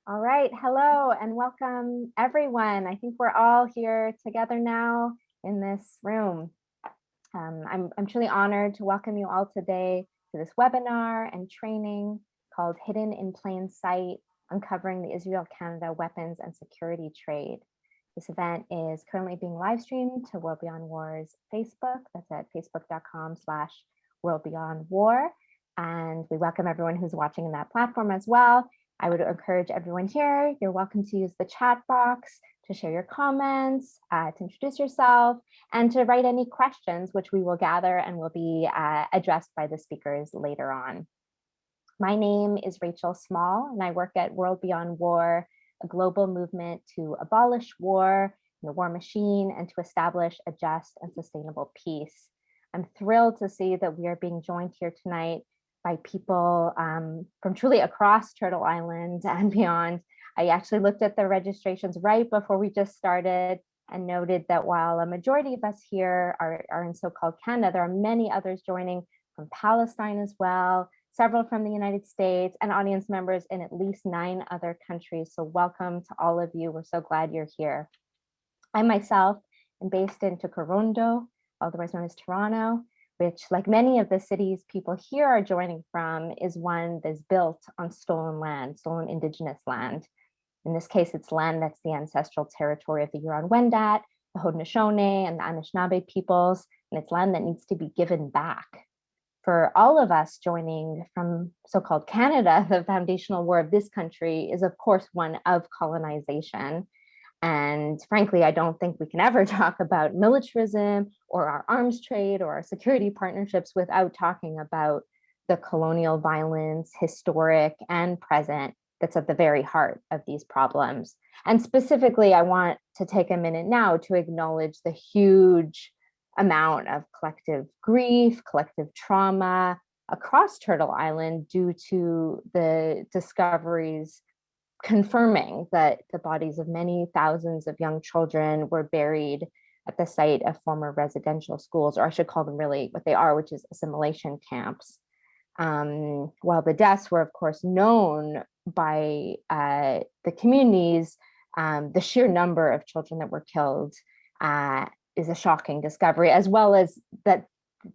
All right, hello and welcome everyone. I think we're all here together now in this room. I'm truly honored to welcome you all today to this webinar and training called Hidden in Plain Sight, Uncovering the Israel-Canada Weapons and Security Trade. This event is currently being live streamed to World Beyond War's Facebook. That's at facebook.com/World Beyond War. And we welcome everyone who's watching in that platform as well. I would encourage everyone here, you're welcome to use the chat box to share your comments, to introduce yourself, and to write any questions, which we will gather and will be addressed by the speakers later on. My name is Rachel Small, and I work at World Beyond War, a global movement to abolish war, the war machine, and to establish a just and sustainable peace. I'm thrilled to see that we are being joined here tonight by people from truly across Turtle Island and beyond. I actually looked at the registrations right before we just started and noted that while a majority of us here are in so-called Canada, there are many others joining from Palestine as well, several from the United States, and audience members in at least 9 other countries. So welcome to all of you. We're so glad you're here. I myself am based in Tkaronto, otherwise known as Toronto, which, like many of the cities people here are joining from, is one that's built on stolen land, stolen Indigenous land. In this case, it's land that's the ancestral territory of the Huron-Wendat, the Haudenosaunee, and the Anishinaabe peoples, and it's land that needs to be given back. For all of us joining from so-called Canada, the foundational war of this country is, of course, one of colonization. And frankly, I don't think we can ever talk about militarism or our arms trade or our security partnerships without talking about the colonial violence, historic and present, that's at the very heart of these problems. And specifically, I want to take a minute now to acknowledge the huge amount of collective grief, collective trauma across Turtle Island due to the discoveries confirming that the bodies of many thousands of young children were buried at the site of former residential schools, or I should call them really what they are, which is assimilation camps. While the deaths were, of course, known by the communities, the sheer number of children that were killed is a shocking discovery, as well as that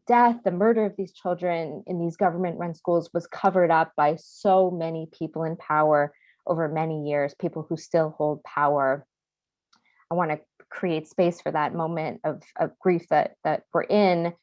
death, the murder of these children in these government-run schools was covered up by so many people in power over many years, people who still hold power. I want to create space for that moment of grief that we're in,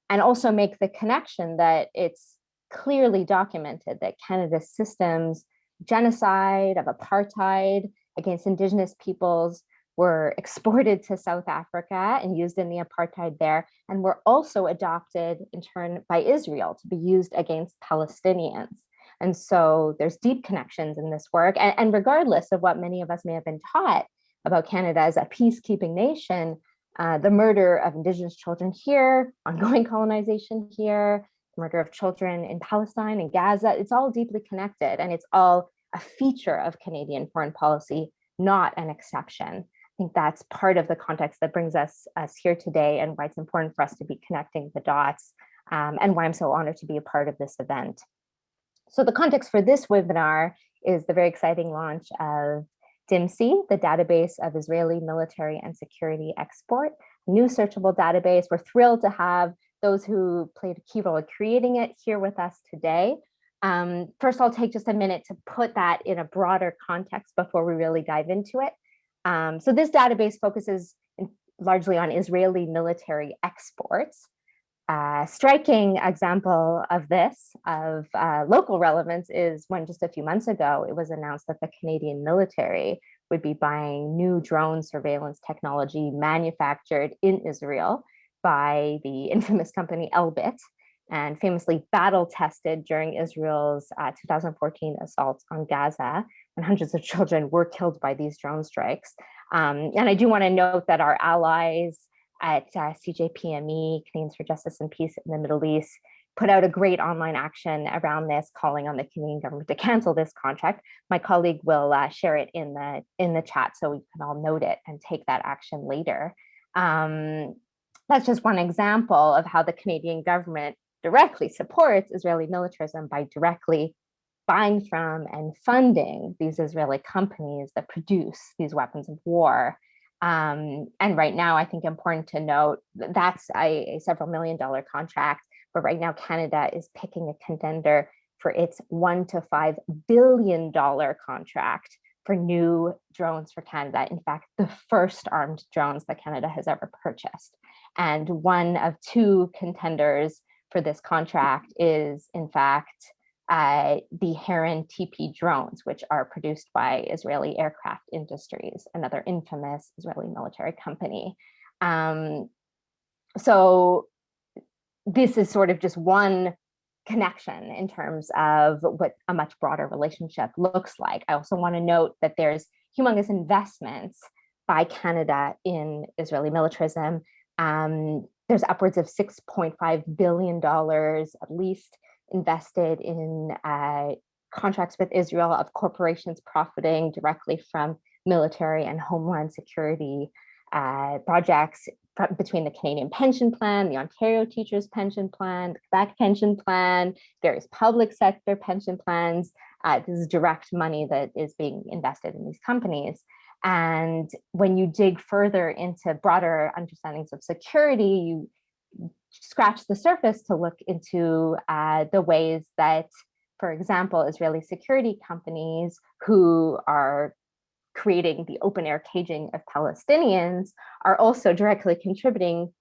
and also make the connection that it's clearly documented that Canada's systems, genocide, of apartheid against Indigenous peoples, were exported to South Africa and used in the apartheid there, and were also adopted in turn by Israel to be used against Palestinians. And so there's deep connections in this work. And regardless of what many of us may have been taught about Canada as a peacekeeping nation, the murder of Indigenous children here, ongoing colonization here, murder of children in Palestine and Gaza, it's all deeply connected, and it's all a feature of Canadian foreign policy, not an exception. I think that's part of the context that brings us here today, and why it's important for us to be connecting the dots, and why I'm so honored to be a part of this event. So the context for this webinar is the very exciting launch of DMSI, the database of Israeli military and security export, a new searchable database. We're thrilled to have those who played a key role in creating it here with us today. First, I'll take just a minute to put that in a broader context before we really dive into it. So this database focuses largely on Israeli military exports. Striking example of this, of local relevance, is when just a few months ago, it was announced that the Canadian military would be buying new drone surveillance technology manufactured in Israel by the infamous company Elbit, and famously battle tested during Israel's 2014 assault on Gaza, when hundreds of children were killed by these drone strikes. And I do want to note that our allies at CJPME, Canadians for Justice and Peace in the Middle East, put out a great online action around this, calling on the Canadian government to cancel this contract. My colleague will share it in the chat so we can all note it and take that action later. That's just one example of how the Canadian government directly supports Israeli militarism by directly buying from and funding these Israeli companies that produce these weapons of war. And right now, I think important to note that's a several $1 million contract, but right now Canada is picking a contender for its $1 to $5 billion contract for new drones for Canada. In fact, the first armed drones that Canada has ever purchased. And one of two contenders for this contract is, in fact, the Heron TP drones, which are produced by Israeli Aircraft Industries, another infamous Israeli military company. So this is sort of just one connection in terms of what a much broader relationship looks like. I also want to note that there's humongous investments by Canada in Israeli militarism. There's upwards of $6.5 billion at least invested in contracts with Israel of corporations profiting directly from military and homeland security projects between the Canadian Pension Plan, the Ontario Teachers Pension Plan, the Quebec Pension Plan, various public sector pension plans. This is direct money that is being invested in these companies. And when you dig further into broader understandings of security, you scratch the surface to look into the ways that, for example, Israeli security companies who are creating the open air caging of Palestinians are also directly contributing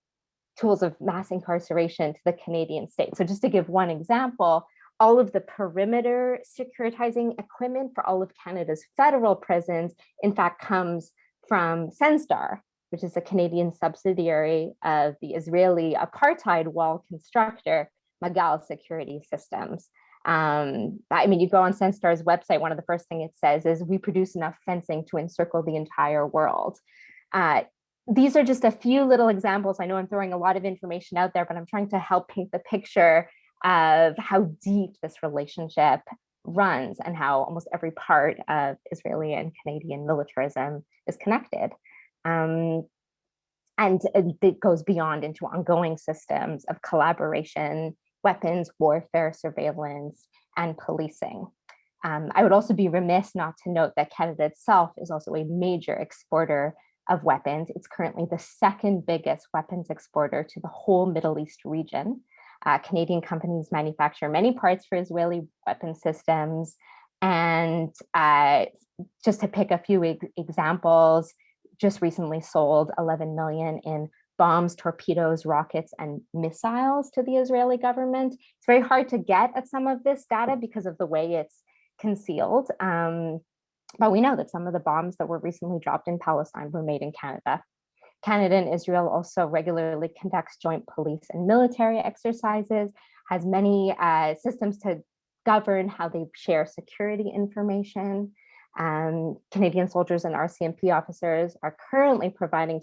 tools of mass incarceration to the Canadian state. So just to give one example, all of the perimeter securitizing equipment for all of Canada's federal prisons, in fact, comes from Senstar, which is a Canadian subsidiary of the Israeli apartheid wall constructor, Magal Security Systems. I mean, you go on Senstar's website, one of the first things it says is, we produce enough fencing to encircle the entire world. These are just a few little examples. I know I'm throwing a lot of information out there, but I'm trying to help paint the picture of how deep this relationship runs and how almost every part of Israeli and Canadian militarism is connected. And it goes beyond into ongoing systems of collaboration, weapons, warfare, surveillance, and policing. I would also be remiss not to note that Canada itself is also a major exporter of weapons. It's currently the second biggest weapons exporter to the whole Middle East region. Canadian companies manufacture many parts for Israeli weapon systems. And just to pick a few examples, just recently sold 11 million in bombs, torpedoes, rockets, and missiles to the Israeli government. It's very hard to get at some of this data because of the way it's concealed. But we know that some of the bombs that were recently dropped in Palestine were made in Canada. Canada and Israel also regularly conducts joint police and military exercises, has many systems to govern how they share security information. Canadian soldiers and RCMP officers are currently providing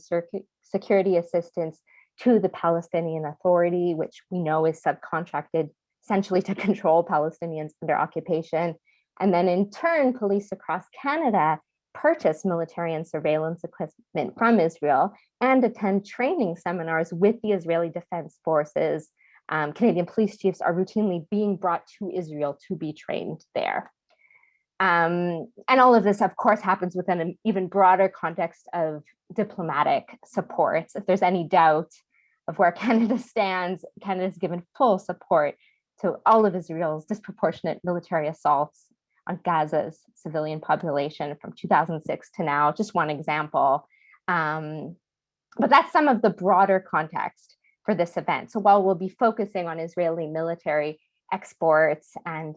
security assistance to the Palestinian Authority, which we know is subcontracted essentially to control Palestinians under occupation. And then in turn, police across Canada purchase military and surveillance equipment from Israel and attend training seminars with the Israeli Defense Forces. Canadian police chiefs are routinely being brought to Israel to be trained there. And all of this, of course, happens within an even broader context of diplomatic support. If there's any doubt of where Canada stands, Canada has given full support to all of Israel's disproportionate military assaults on Gaza's civilian population from 2006 to now, just one example. But that's some of the broader context for this event. So while we'll be focusing on Israeli military exports and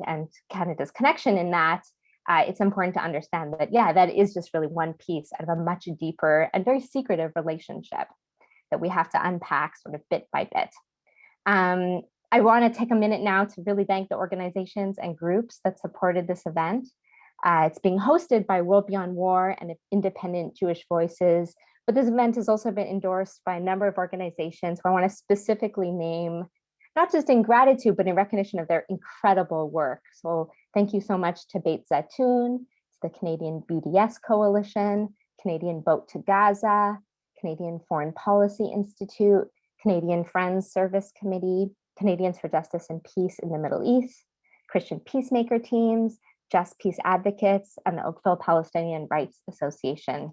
Canada's connection in that, it's important to understand that, yeah, that is just really one piece out of a much deeper and very secretive relationship that we have to unpack sort of bit by bit. I want to take a minute now to really thank the organizations and groups that supported this event. It's being hosted by World Beyond War and Independent Jewish Voices, but this event has also been endorsed by a number of organizations who I want to specifically name, not just in gratitude, but in recognition of their incredible work. So thank you so much to Beit Zaitoun, to the Canadian BDS Coalition, Canadian Boat to Gaza, Canadian Foreign Policy Institute, Canadian Friends Service Committee, Canadians for Justice and Peace in the Middle East, Christian peacemaker teams, Just Peace Advocates, and the Oakville Palestinian Rights Association.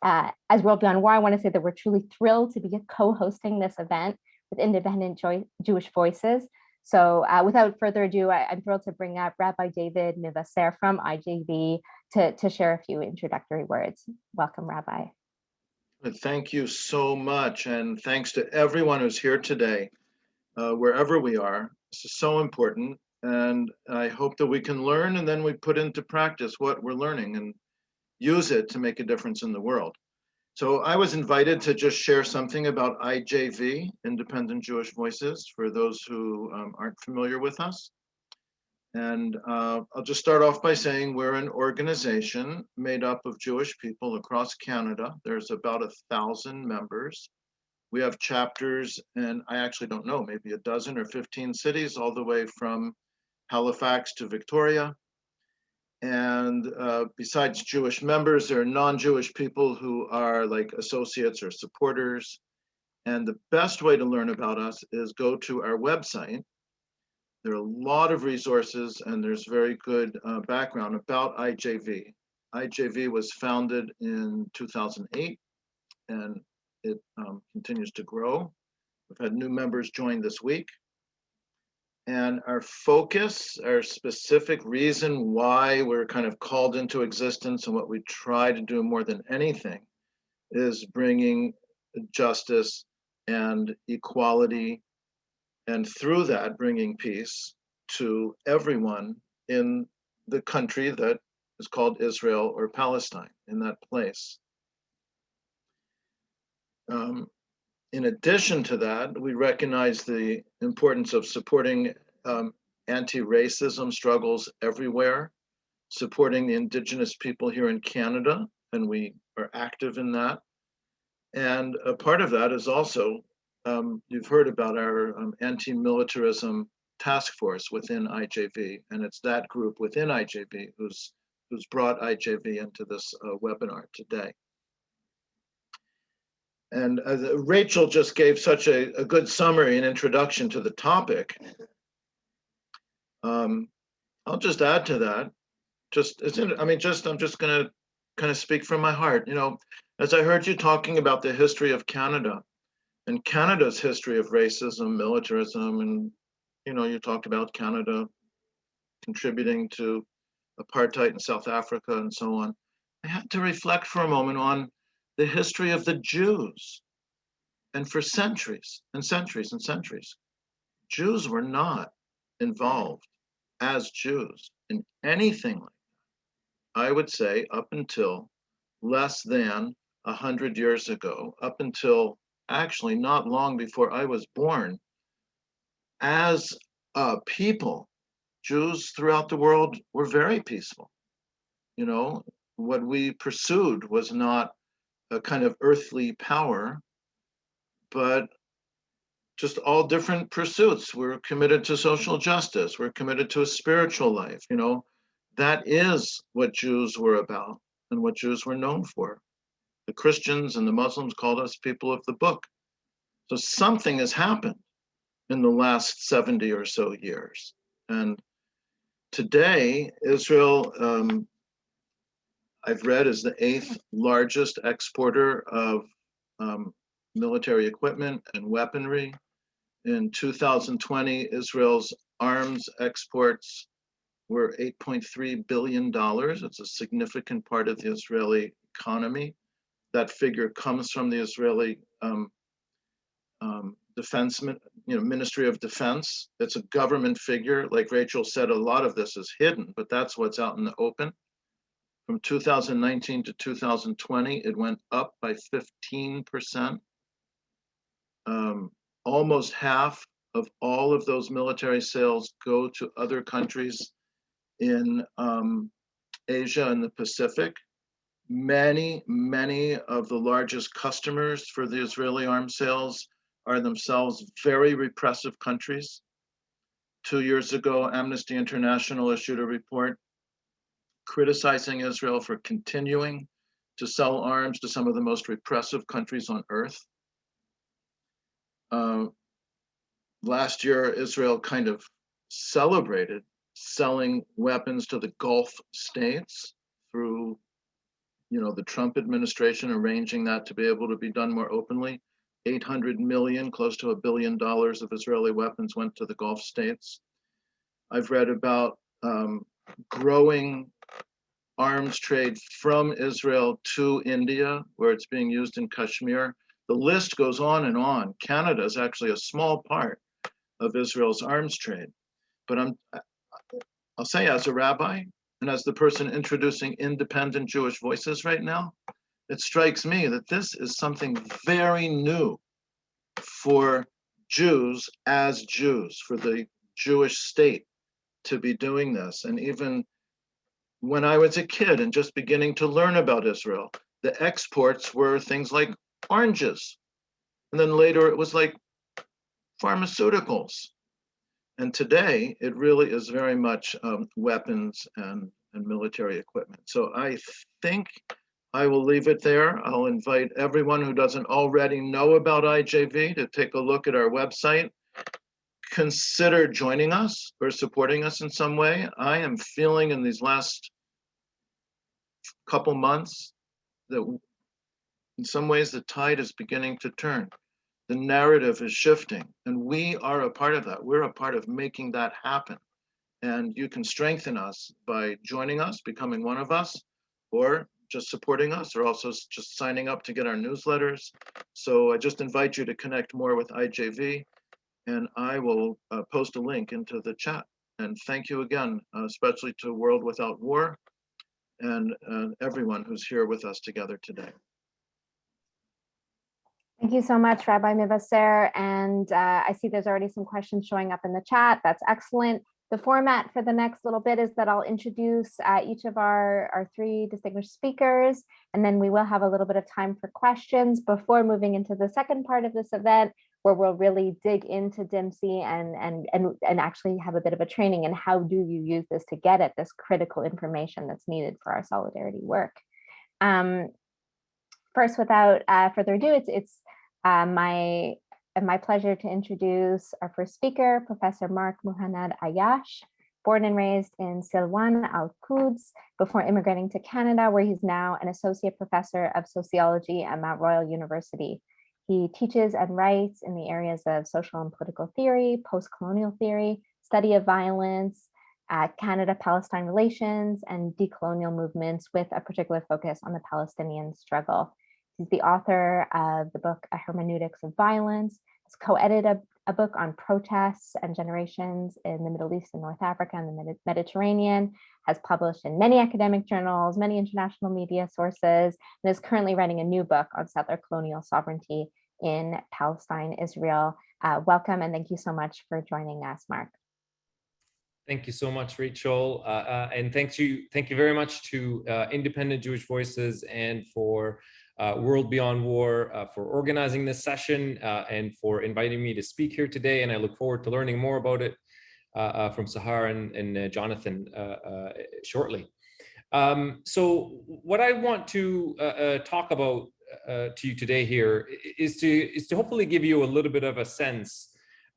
As World Beyond War, I want to say that we're truly thrilled to be co-hosting this event with independent Jewish voices. So without further ado, I'm thrilled to bring up Rabbi David Mevasser from IJV to share a few introductory words. Welcome, Rabbi. Thank you so much. And thanks to everyone who's here today, wherever we are. This is so important. And I hope that we can learn and then we put into practice what we're learning and use it to make a difference in the world. So I was invited to just share something about IJV, Independent Jewish Voices, for those who aren't familiar with us. And I'll just start off by saying we're an organization made up of Jewish people across Canada. There's about 1,000 members. We have chapters, and I actually don't know, maybe a dozen or 15 cities, all the way from Halifax to Victoria. And besides Jewish members, there are non-Jewish people who are like associates or supporters. And the best way to learn about us is go to our website. There are a lot of resources and there's very good background about IJV. IJV was founded in 2008 and it continues to grow. We've had new members join this week. And our focus, our specific reason why we're kind of called into existence and what we try to do more than anything is bringing justice and equality, and through that, bringing peace to everyone in the country that is called Israel or Palestine, in that place. In addition to that, we recognize the importance of supporting anti-racism struggles everywhere, supporting the Indigenous people here in Canada, and we are active in that. And a part of that is also, you've heard about our anti-militarism task force within IJV, and it's that group within IJV who's brought IJV into this webinar today. And Rachel just gave such a good summary and introduction to the topic. I'll just add to that. I'm just going to kind of speak from my heart. You know, as I heard you talking about the history of Canada and Canada's history of racism, militarism, and you know, you talked about Canada contributing to apartheid in South Africa and so on. I had to reflect for a moment on the history of the Jews. And for centuries and centuries and centuries, Jews were not involved as Jews in anything like that. I would say up until less than 100 years ago, up until actually not long before I was born, as a people, Jews throughout the world were very peaceful. You know, what we pursued was not a kind of earthly power, but just all different pursuits. We're committed to social justice. We're committed to a spiritual life. You know, that is what Jews were about and what Jews were known for. The Christians and the Muslims called us people of the book. So something has happened in the last 70 or so years. And today, Israel, I've read, is the 8th largest exporter of military equipment and weaponry. In 2020, Israel's arms exports were $8.3 billion. It's a significant part of the Israeli economy. That figure comes from the Israeli Ministry of Defense. It's a government figure. Like Rachel said, a lot of this is hidden, but that's what's out in the open. From 2019 to 2020, it went up by 15%. Almost half of all of those military sales go to other countries in Asia and the Pacific. Many of the largest customers for the Israeli arms sales are themselves very repressive countries. 2 years ago, Amnesty International issued a report criticizing Israel for continuing to sell arms to some of the most repressive countries on earth. Last year, Israel kind of celebrated selling weapons to the Gulf states through, the Trump administration arranging that to be able to be done more openly. 800 million, close to $1 billion of Israeli weapons went to the Gulf states. I've read about growing arms trade from Israel to India, where it's being used in Kashmir. The list goes on and on. Canada is actually a small part of Israel's arms trade. But I'll say, as a rabbi and as the person introducing independent Jewish voices right now, it strikes me that this is something very new for Jews as Jews, for the Jewish state to be doing this. And even when I was a kid and just beginning to learn about Israel, the exports were things like oranges. And then later it was like pharmaceuticals. And today it really is very much weapons and military equipment. So I think I will leave it there. I'll invite everyone who doesn't already know about IJV to take a look at our website. Consider joining us or supporting us in some way. I am feeling in these last couple months that in some ways the tide is beginning to turn. The narrative is shifting, and we are a part of that. We're a part of making that happen. And you can strengthen us by joining us, becoming one of us, or just supporting us, or also just signing up to get our newsletters. So I just invite you to connect more with IJV, and I will post a link into the chat. And thank you again, especially to World Without War and everyone who's here with us together today. Thank you so much, Rabbi Mevasser. And I see there's already some questions showing up in the chat. That's excellent. The format for the next little bit is that I'll introduce each of our three distinguished speakers, and then we will have a little bit of time for questions before moving into the second part of this event, where we'll really dig into DMC and actually have a bit of a training in how do you use this to get at this critical information that's needed for our solidarity work. First, without further ado, it's my pleasure to introduce our first speaker, Professor Mark Muhannad Ayash, born and raised in Silwan Al-Quds before immigrating to Canada, where he's now an associate professor of sociology at Mount Royal University. He teaches and writes in the areas of social and political theory, post-colonial theory, study of violence, Canada-Palestine relations, and decolonial movements, with a particular focus on the Palestinian struggle. He's the author of the book, A Hermeneutics of Violence. He's co-edited a book on protests and generations in the Middle East and North Africa and the Mediterranean, has published in many academic journals, many international media sources, and is currently writing a new book on settler colonial sovereignty in Palestine, Israel. Welcome, and thank you so much for joining us, Mark. Thank you so much, Rachel. And thank you very much to Independent Jewish Voices and for World Beyond War for organizing this session and for inviting me to speak here today. And I look forward to learning more about it from Sahar and Jonathan shortly. So what I want to talk about to you today here is to hopefully give you a little bit of a sense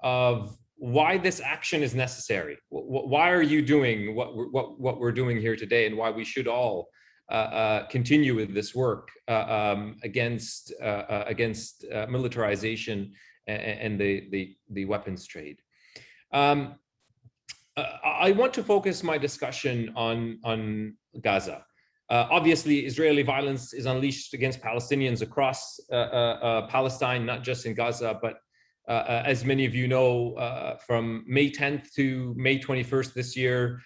of why this action is necessary. Why are you doing what we're doing here today, and why we should all continue with this work against militarization and the weapons trade. I want to focus my discussion on Gaza. Obviously, Israeli violence is unleashed against Palestinians across Palestine, not just in Gaza, but as many of you know, from May 10th to May 21st this year,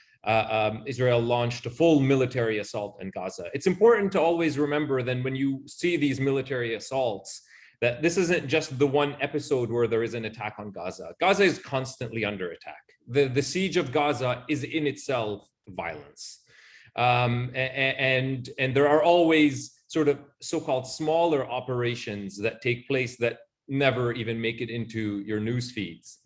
Israel launched a full military assault in Gaza. It's important to always remember that when you see these military assaults, that this isn't just the one episode where there is an attack on Gaza. Gaza is constantly under attack. The siege of Gaza is in itself violence. And there are always sort of so-called smaller operations that take place that never even make it into your news feeds.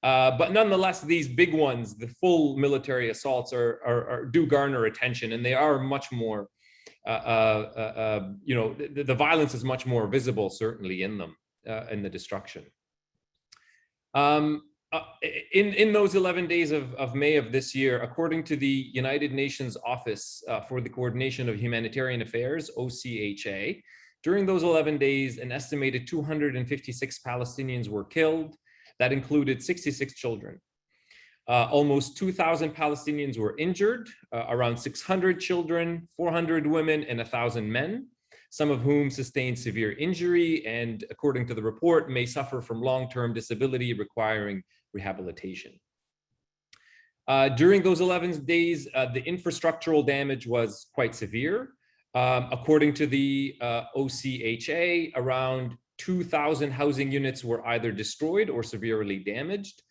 But nonetheless, these big ones, the full military assaults do garner attention, and they are much more, the violence is much more visible, certainly in them, in the destruction. in those 11 days of May of this year, according to the United Nations Office for the Coordination of Humanitarian Affairs, OCHA, during those 11 days, an estimated 256 Palestinians were killed. That included 66 children. Almost 2,000 Palestinians were injured, around 600 children, 400 women, and 1,000 men, some of whom sustained severe injury and, according to the report, may suffer from long-term disability requiring rehabilitation. During those 11 days, the infrastructural damage was quite severe. According to the OCHA, around 2,000 housing units were either destroyed or severely damaged.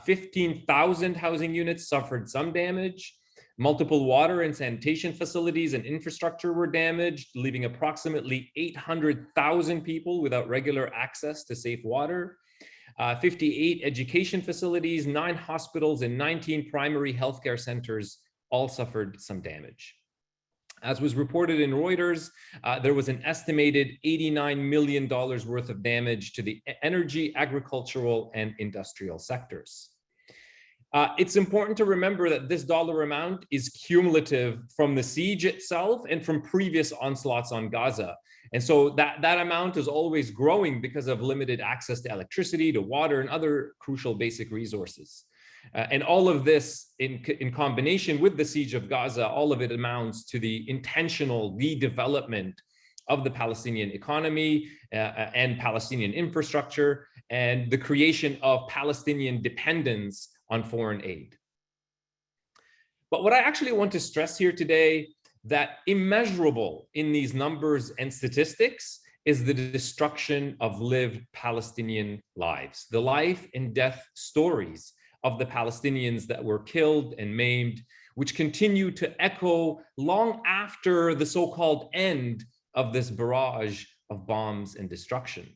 15,000 housing units suffered some damage. Multiple water and sanitation facilities and infrastructure were damaged, leaving approximately 800,000 people without regular access to safe water. 58 education facilities, 9 hospitals, and 19 primary healthcare centers all suffered some damage. As was reported in Reuters, there was an estimated $89 million worth of damage to the energy, agricultural, and industrial sectors. It's important to remember that this dollar amount is cumulative from the siege itself and from previous onslaughts on Gaza. And so that amount is always growing because of limited access to electricity, to water, and other crucial basic resources. And all of this in combination with the siege of Gaza, all of it amounts to the intentional de-development of the Palestinian economy and Palestinian infrastructure, and the creation of Palestinian dependence on foreign aid. But what I actually want to stress here today, that immeasurable in these numbers and statistics is the destruction of lived Palestinian lives, the life and death stories of the Palestinians that were killed and maimed, which continue to echo long after the so-called end of this barrage of bombs and destruction.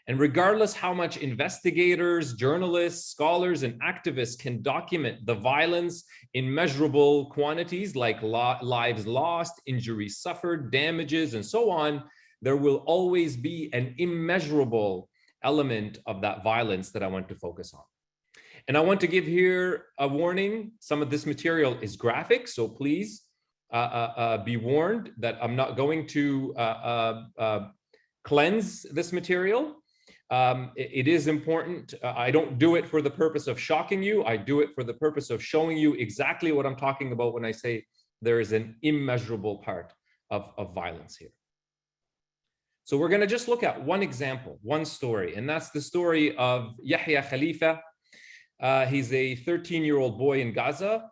And regardless how much investigators, journalists, scholars, and activists can document the violence in measurable quantities like lives lost, injuries suffered, damages, and so on, there will always be an immeasurable element of that violence that I want to focus on. And I want to give here a warning. Some of this material is graphic, so please be warned that I'm not going to cleanse this material. It is important. I don't do it for the purpose of shocking you. I do it for the purpose of showing you exactly what I'm talking about when I say there is an immeasurable part of violence here. So we're going to just look at one example, one story, and that's the story of Yahya Khalifa. He's a 13-year-old boy in Gaza,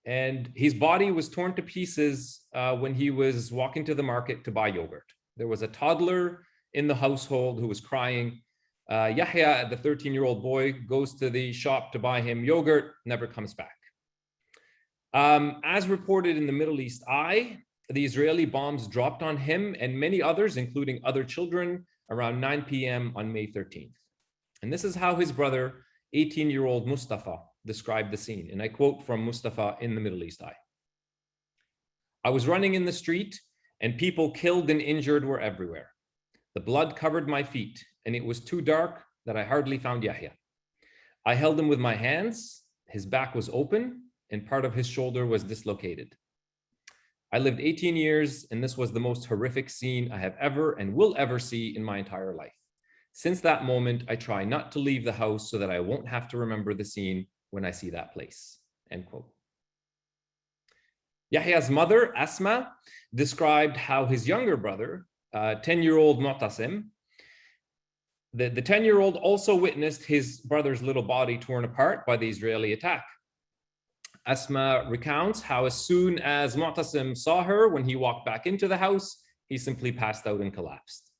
and his body was torn to pieces when he was walking to the market to buy yogurt. There was a toddler in the household who was crying. Yahya, the 13-year-old boy, goes to the shop to buy him yogurt, never comes back. As reported in the Middle East Eye, the Israeli bombs dropped on him and many others, including other children, around 9 p.m. on May 13th. And this is how his brother, 18-year-old Mustafa, described the scene. And I quote from Mustafa in the Middle East Eye. "I was running in the street and people killed and injured were everywhere. The blood covered my feet and it was too dark that I hardly found Yahya. I held him with my hands. His back was open and part of his shoulder was dislocated. I lived 18 years and this was the most horrific scene I have ever and will ever see in my entire life. Since that moment, I try not to leave the house so that I won't have to remember the scene when I see that place." End quote. Yahya's mother, Asma, described how his younger brother, 10-year-old Mu'tasim, the 10-year-old also witnessed his brother's little body torn apart by the Israeli attack. Asma recounts how as soon as Mu'tasim saw her when he walked back into the house, he simply passed out and collapsed.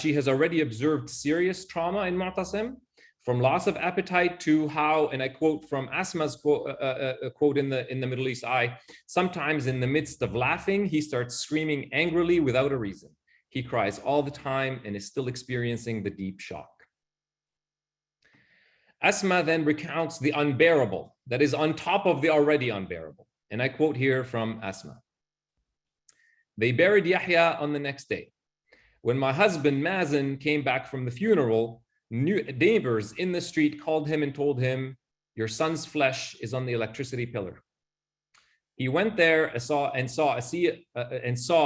She has already observed serious trauma in Mu'tasim, from loss of appetite to how, and I quote from Asma's quote in the Middle East Eye, "Sometimes in the midst of laughing, he starts screaming angrily without a reason. He cries all the time and is still experiencing the deep shock." Asma then recounts the unbearable that is on top of the already unbearable. And I quote here from Asma. "They buried Yahya on the next day. When my husband Mazen came back from the funeral, neighbors in the street called him and told him, "Your son's flesh is on the electricity pillar." He went there and saw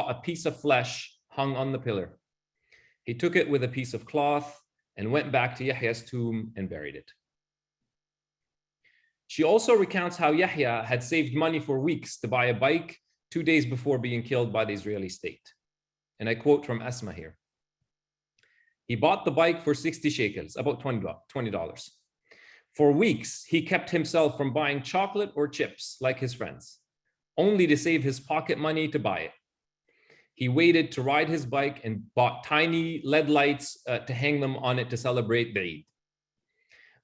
a piece of flesh hung on the pillar. He took it with a piece of cloth and went back to Yahya's tomb and buried it. She also recounts how Yahya had saved money for weeks to buy a bike 2 days before being killed by the Israeli state. And I quote from Asma here. He bought the bike for 60 shekels, about $20. For weeks, he kept himself from buying chocolate or chips like his friends, only to save his pocket money to buy it. He waited to ride his bike and bought tiny LED lights to hang them on it to celebrate the Eid.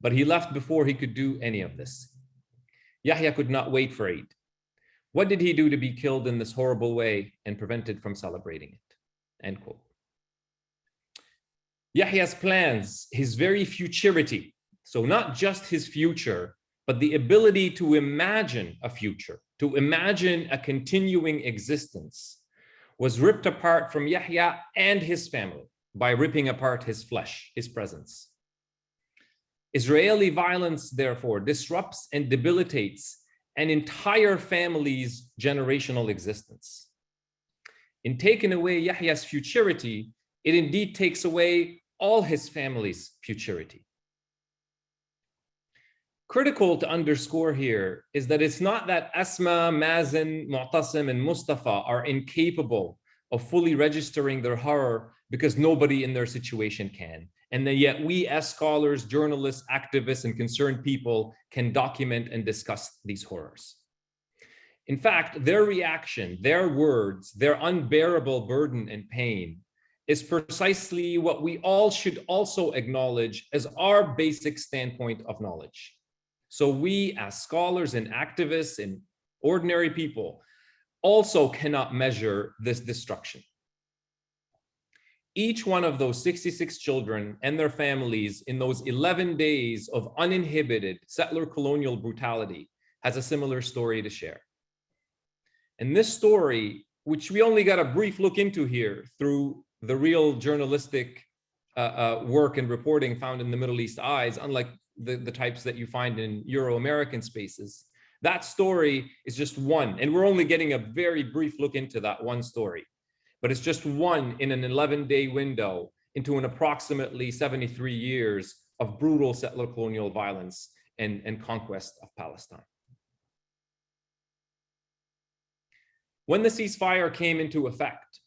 But he left before he could do any of this. Yahya could not wait for Eid. What did he do to be killed in this horrible way and prevented from celebrating it? End quote. Yahya's plans, his very futurity, so not just his future, but the ability to imagine a future, to imagine a continuing existence, was ripped apart from Yahya and his family by ripping apart his flesh, his presence. Israeli violence, therefore, disrupts and debilitates an entire family's generational existence. In taking away Yahya's futurity, it indeed takes away all his family's futurity. Critical to underscore here is that it's not that Asma, Mazen, Mu'tasim, and Mustafa are incapable of fully registering their horror because nobody in their situation can. And then yet we as scholars, journalists, activists, and concerned people can document and discuss these horrors. In fact, their reaction, their words, their unbearable burden and pain is precisely what we all should also acknowledge as our basic standpoint of knowledge. So we as scholars and activists and ordinary people also cannot measure this destruction. Each one of those 66 children and their families in those 11 days of uninhibited settler colonial brutality has a similar story to share. And this story, which we only got a brief look into here through the real journalistic work and reporting found in the Middle East Eyes, unlike the types that you find in Euro-American spaces, that story is just one. And we're only getting a very brief look into that one story. But it's just one in an 11-day window into an approximately 73 years of brutal settler colonial violence and conquest of Palestine. When the ceasefire came into effect,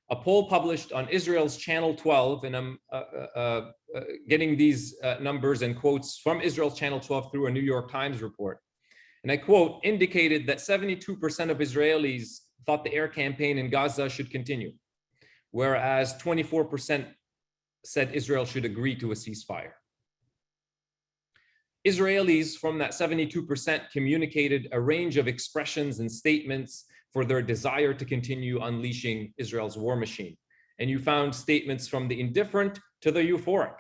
a poll published on Israel's Channel 12, and I'm getting these numbers and quotes from Israel's Channel 12 through a New York Times report, and I quote, indicated that 72% of Israelis thought the air campaign in Gaza should continue, whereas 24% said Israel should agree to a ceasefire. Israelis from that 72% communicated a range of expressions and statements for their desire to continue unleashing Israel's war machine. And you found statements from the indifferent to the euphoric.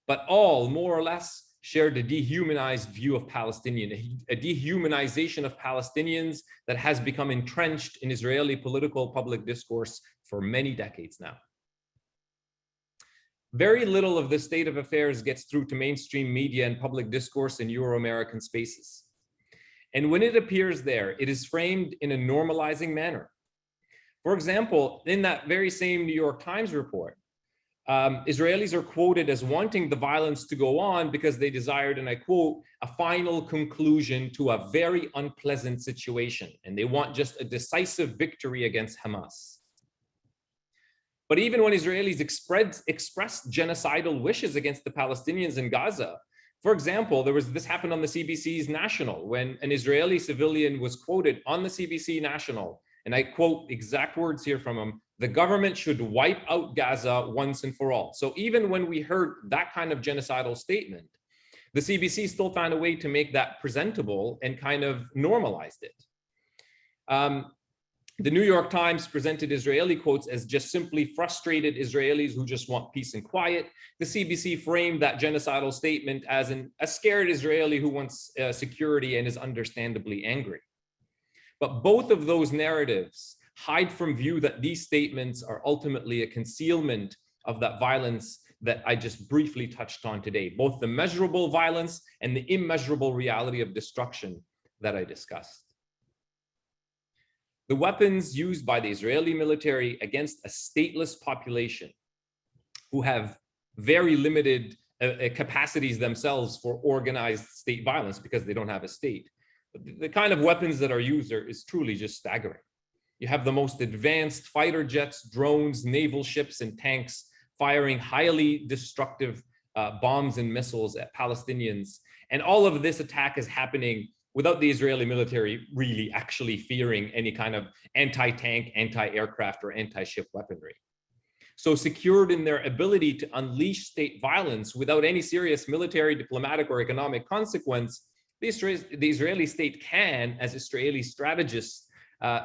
But all, more or less, shared a dehumanized view of Palestinians, a dehumanization of Palestinians that has become entrenched in Israeli political public discourse for many decades now. Very little of the state of affairs gets through to mainstream media and public discourse in Euro-American spaces. And when it appears there, it is framed in a normalizing manner. For example, in that very same New York Times report, Israelis are quoted as wanting the violence to go on because they desired, and I quote, a final conclusion to a very unpleasant situation. And they want just a decisive victory against Hamas. But even when Israelis expressed genocidal wishes against the Palestinians in Gaza, for example, this happened on the CBC's National when an Israeli civilian was quoted on the CBC National, and I quote exact words here from him, the government should wipe out Gaza once and for all. So even when we heard that kind of genocidal statement, the CBC still found a way to make that presentable and kind of normalized it. The New York Times presented Israeli quotes as just simply frustrated Israelis who just want peace and quiet. The CBC framed that genocidal statement as a scared Israeli who wants security and is understandably angry. But both of those narratives hide from view that these statements are ultimately a concealment of that violence that I just briefly touched on today, both the measurable violence and the immeasurable reality of destruction that I discussed. The weapons used by the Israeli military against a stateless population who have very limited capacities themselves for organized state violence because they don't have a state. But the kind of weapons that are used is truly just staggering. You have the most advanced fighter jets, drones, naval ships, and tanks firing highly destructive bombs and missiles at Palestinians. And all of this attack is happening without the Israeli military really actually fearing any kind of anti-tank, anti-aircraft, or anti-ship weaponry. So secured in their ability to unleash state violence without any serious military, diplomatic, or economic consequence, the Israeli state can, as Israeli strategists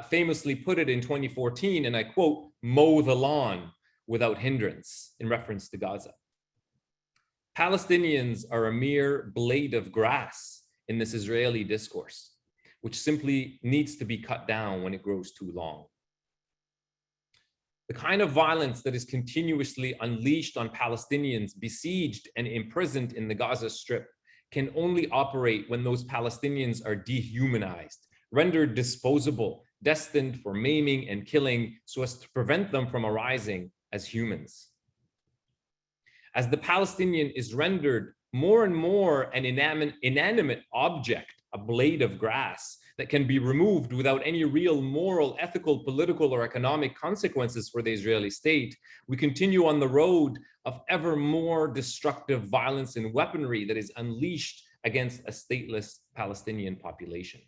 famously put it in 2014, and I quote, mow the lawn without hindrance, in reference to Gaza. Palestinians are a mere blade of grass in this Israeli discourse, which simply needs to be cut down when it grows too long. The kind of violence that is continuously unleashed on Palestinians besieged and imprisoned in the Gaza Strip can only operate when those Palestinians are dehumanized, rendered disposable, destined for maiming and killing so as to prevent them from arising as humans. As the Palestinian is rendered more and more an inanimate object, a blade of grass that can be removed without any real moral, ethical, political, or economic consequences for the Israeli state, we continue on the road of ever more destructive violence and weaponry that is unleashed against a stateless Palestinian population.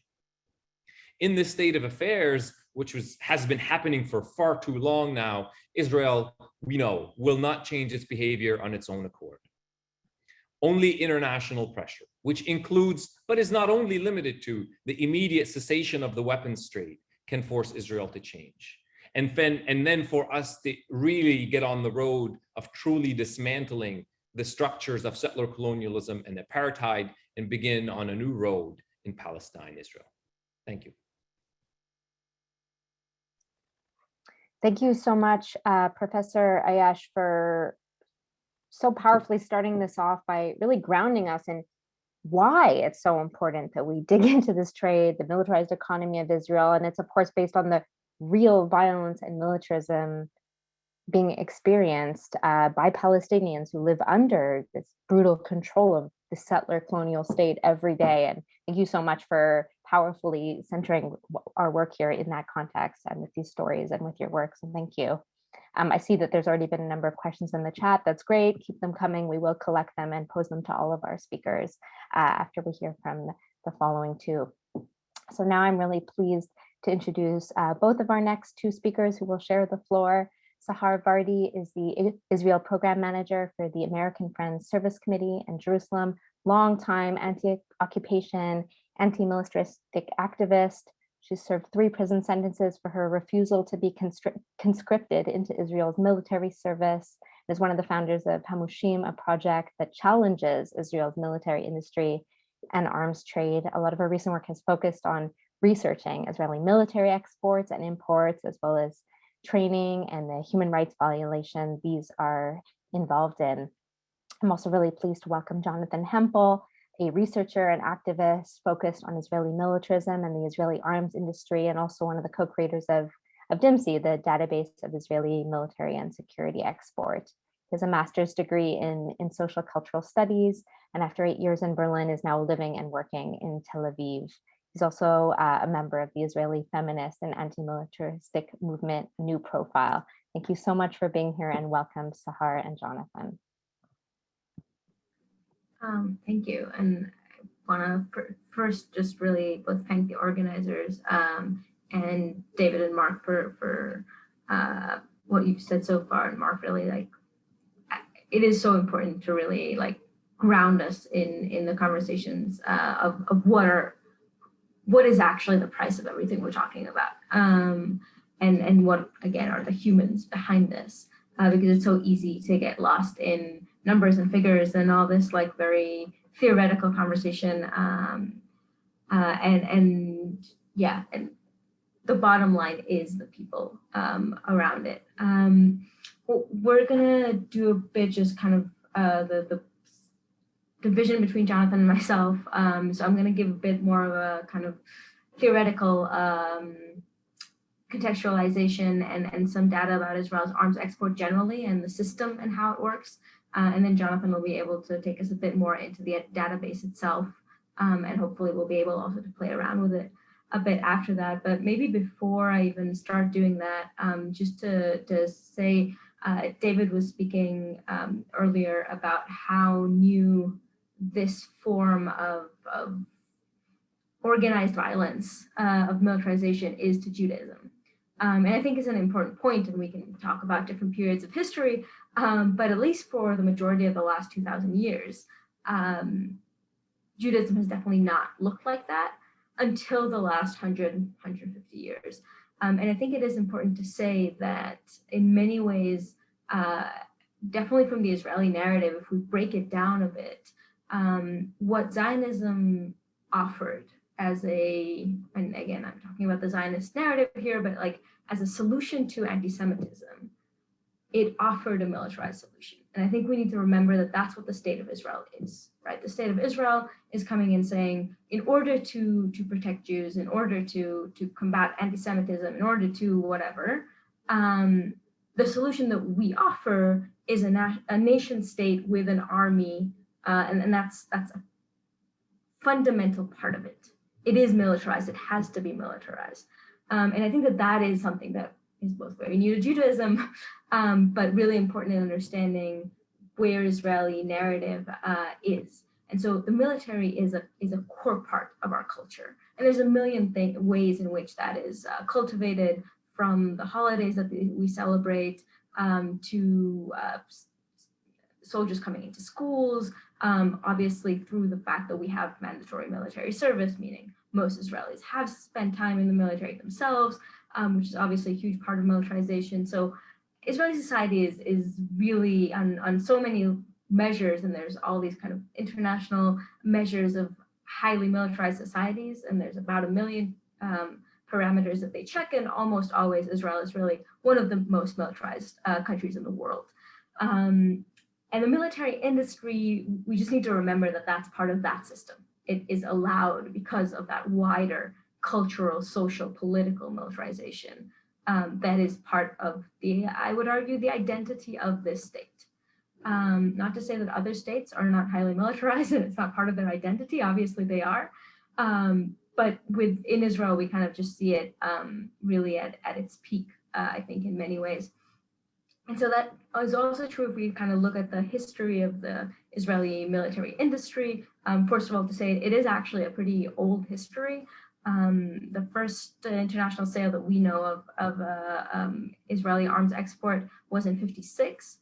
In this state of affairs, which has been happening for far too long now, Israel, we know, will not change its behavior on its own accord. Only international pressure, which includes, but is not only limited to, the immediate cessation of the weapons trade, can force Israel to change. And then for us to really get on the road of truly dismantling the structures of settler colonialism and apartheid and begin on a new road in Palestine, Israel. Thank you. Thank you so much, Professor Ayash, for so powerfully starting this off by really grounding us in why it's so important that we dig into this trade, the militarized economy of Israel. And it's, of course, based on the real violence and militarism being experienced by Palestinians who live under this brutal control of the settler colonial state every day. And thank you so much for powerfully centering our work here in that context and with these stories and with your works. And thank you. I see that there's already been a number of questions in the chat. That's great. Keep them coming. We will collect them and pose them to all of our speakers after we hear from the following two. So now I'm really pleased to introduce both of our next two speakers who will share the floor. Sahar Vardi is the Israel Program Manager for the American Friends Service Committee in Jerusalem, longtime anti-occupation, anti-militaristic activist. She served 3 prison sentences for her refusal to be conscripted into Israel's military service. Is one of the founders of Hamushim, a project that challenges Israel's military industry and arms trade. A lot of her recent work has focused on researching Israeli military exports and imports, as well as training and the human rights violation these are involved in. I'm also really pleased to welcome Jonathan Hempel, a researcher and activist focused on Israeli militarism and the Israeli arms industry, and also one of the co-creators of DIMSI, the database of Israeli military and security export. He has a master's degree in social cultural studies, and after 8 years in Berlin is now living and working in Tel Aviv. He's also a member of the Israeli feminist and anti-militaristic movement, New Profile. Thank you so much for being here, and welcome, Sahar and Jonathan. Thank you. And I want to first just really both thank the organizers and David and Mark for what you've said so far. And Mark, really, like, it is so important to really like ground us in the conversations of what is actually the price of everything we're talking about, and what, again, are the humans behind this, because it's so easy to get lost in numbers and figures and all this like very theoretical conversation, and the bottom line is the people around it. we're gonna do a bit just kind of the division between Jonathan and myself. So I'm gonna give a bit more of a kind of theoretical contextualization and some data about Israel's arms export generally and the system and how it works. And then Jonathan will be able to take us a bit more into the database itself. And hopefully we'll be able also to play around with it a bit after that. But maybe before I even start doing that, just to say, David was speaking earlier about how new this form of organized violence, of militarization is to Judaism. And I think it's an important point, and we can talk about different periods of history, but at least for the majority of the last 2,000 years, Judaism has definitely not looked like that until the last 100, 150 years. And I think it is important to say that in many ways, definitely from the Israeli narrative, if we break it down a bit, what Zionism offered as and again, I'm talking about the Zionist narrative here, but like as a solution to anti-Semitism, it offered a militarized solution. And I think we need to remember that that's what the state of Israel is, right? The state of Israel is coming in saying, in order to protect Jews, in order to combat anti-Semitism, in order to whatever, the solution that we offer is a nation state with an army, and that's a fundamental part of it. It is militarized, it has to be militarized. And I think that is something that is both very new to Judaism, but really important in understanding where Israeli narrative is. And so the military is a core part of our culture. And there's a million ways in which that is cultivated, from the holidays that we celebrate to soldiers coming into schools, obviously through the fact that we have mandatory military service, meaning most Israelis have spent time in the military themselves, which is obviously a huge part of militarization. So Israeli society is really on so many measures, and there's all these kind of international measures of highly militarized societies, and there's about 1 million parameters that they check, and almost always Israel is really one of the most militarized countries in the world. And the military industry, we just need to remember that that's part of that system. It is allowed because of that wider cultural, social, political militarization that is part of I would argue, the identity of this state. Not to say that other states are not highly militarized and it's not part of their identity, obviously they are. But in Israel, we kind of just see it really at its peak, I think, in many ways. And so that is also true if we kind of look at the history of the Israeli military industry. First of all, to say it is actually a pretty old history. The first international sale that we know of Israeli arms export was in ~56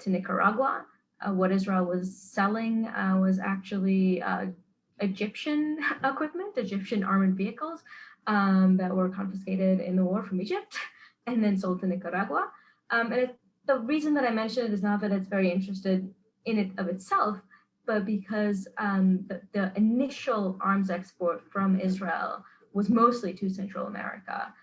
to Nicaragua. What Israel was selling was actually Egyptian equipment, Egyptian armored vehicles that were confiscated in the war from Egypt and then sold to Nicaragua. And the reason that I mention it is not that it's very interested in it of itself, but because the initial arms export from Israel was mostly to Central America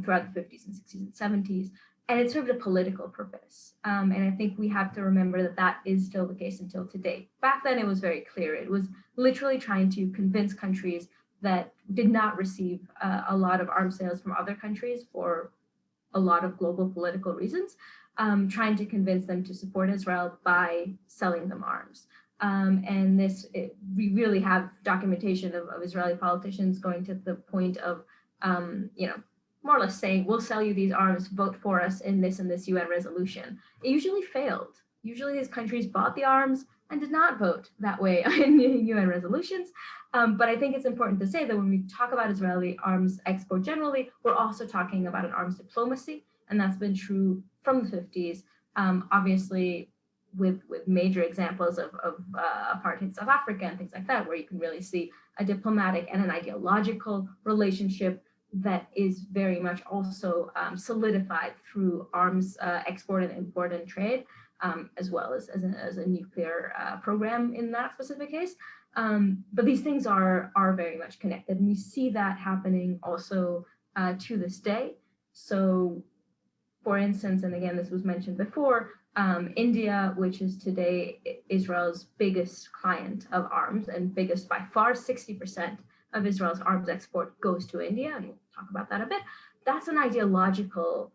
throughout the 50s and 60s and 70s, and it served a political purpose. And I think we have to remember that that is still the case until today. Back then, it was very clear. It was literally trying to convince countries that did not receive a lot of arms sales from other countries for a lot of global political reasons, trying to convince them to support Israel by selling them arms. And we really have documentation of Israeli politicians going to the point of, more or less saying, we'll sell you these arms, vote for us in this and this UN resolution. It usually failed. Usually these countries bought the arms and did not vote that way in UN resolutions. But I think it's important to say that when we talk about Israeli arms export generally, we're also talking about an arms diplomacy, and that's been true from the 50s, obviously with major examples of apartheid South Africa and things like that, where you can really see a diplomatic and an ideological relationship that is very much also solidified through arms export and import and trade, as well as a nuclear program in that specific case. But these things are very much connected, and we see that happening also to this day. So for instance, and again, this was mentioned before, India, which is today Israel's biggest client of arms and biggest by far, 60% of Israel's arms export goes to India, and we'll talk about that a bit. That's an ideological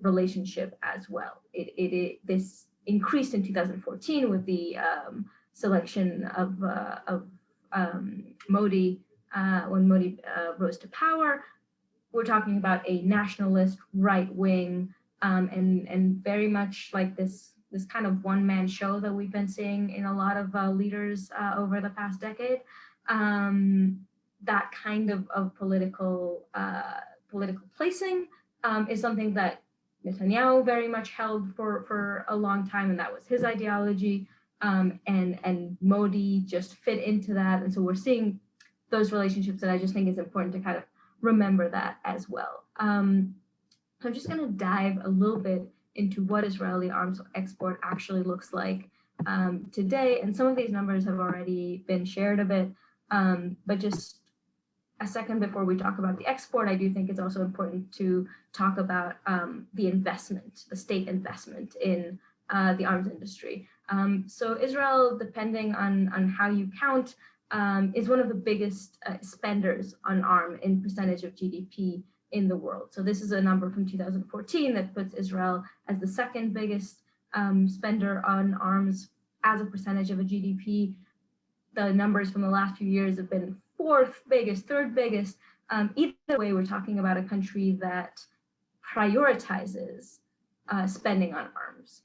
relationship as well. This increased in 2014 with the selection of Modi when Modi rose to power. We're talking about a nationalist, right-wing, and very much like this kind of one-man show that we've been seeing in a lot of leaders over the past decade. That kind of political placing is something that Netanyahu very much held for a long time, and that was his ideology. And Modi just fit into that, and so we're seeing those relationships, and I just think it's important to kind of remember that as well. So I'm just going to dive a little bit into what Israeli arms export actually looks like today, and some of these numbers have already been shared a bit, but just a second before we talk about the export, I do think it's also important to talk about the investment, the state investment in the arms industry. So Israel, depending on how you count, is one of the biggest spenders on arms in percentage of GDP in the world. So this is a number from 2014 that puts Israel as the second biggest spender on arms as a percentage of a GDP. The numbers from the last few years have been fourth biggest, third biggest. Either way, we're talking about a country that prioritizes spending on arms.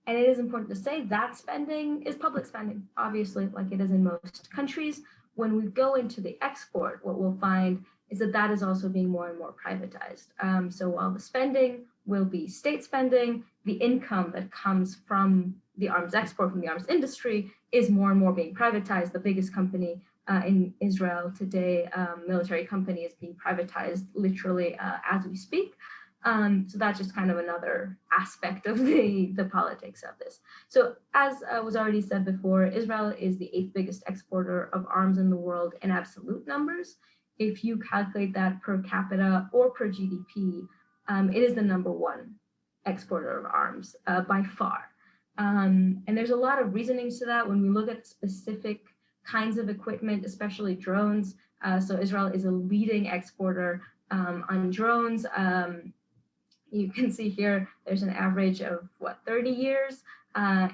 And it is important to say that spending is public spending, obviously, like it is in most countries. When we go into the export, what we'll find is that that is also being more and more privatized. So while the spending will be state spending, the income that comes from the arms export, from the arms industry, is more and more being privatized. The biggest company in Israel today, military company, is being privatized literally as we speak. So that's just kind of another aspect of the politics of this. So as was already said before, Israel is the 8th biggest exporter of arms in the world in absolute numbers. If you calculate that per capita or per GDP, it is the #1 exporter of arms by far. And there's a lot of reasonings to that when we look at specific kinds of equipment, especially drones. So Israel is a leading exporter on drones. You can see here, there's an average of 30 years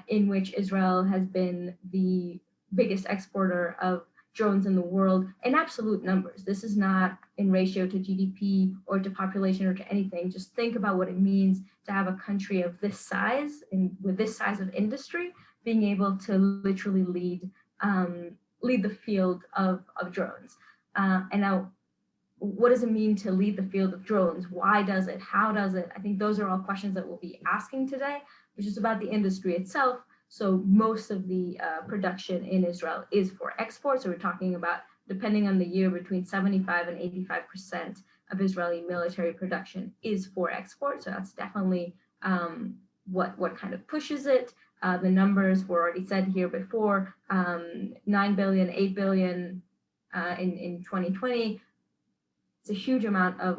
in which Israel has been the biggest exporter of drones in the world in absolute numbers. This is not in ratio to GDP or to population or to anything. Just think about what it means to have a country of this size and with this size of industry being able to literally lead the field of drones. And now, what does it mean to lead the field of drones? Why does it? How does it? I think those are all questions that we'll be asking today, which is about the industry itself. So most of the production in Israel is for export. So we're talking about, depending on the year, between 75 and 85% of Israeli military production is for export. So that's definitely what kind of pushes it. The numbers were already said here before, 9 billion, 8 billion in 2020. It's a huge amount of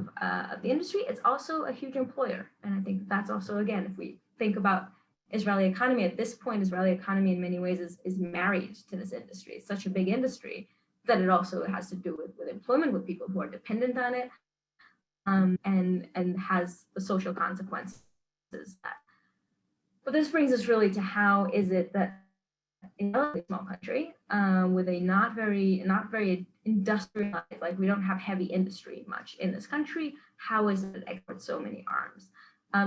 the industry. It's also a huge employer. And I think that's also, again, if we think about Israeli economy at this point, Israeli economy in many ways is married to this industry. It's such a big industry that it also has to do with employment, with people who are dependent on it, and has the social consequences. But this brings us really to how is it that in a small country with a not very industrialized, like we don't have heavy industry much in this country, how is it that exports so many arms?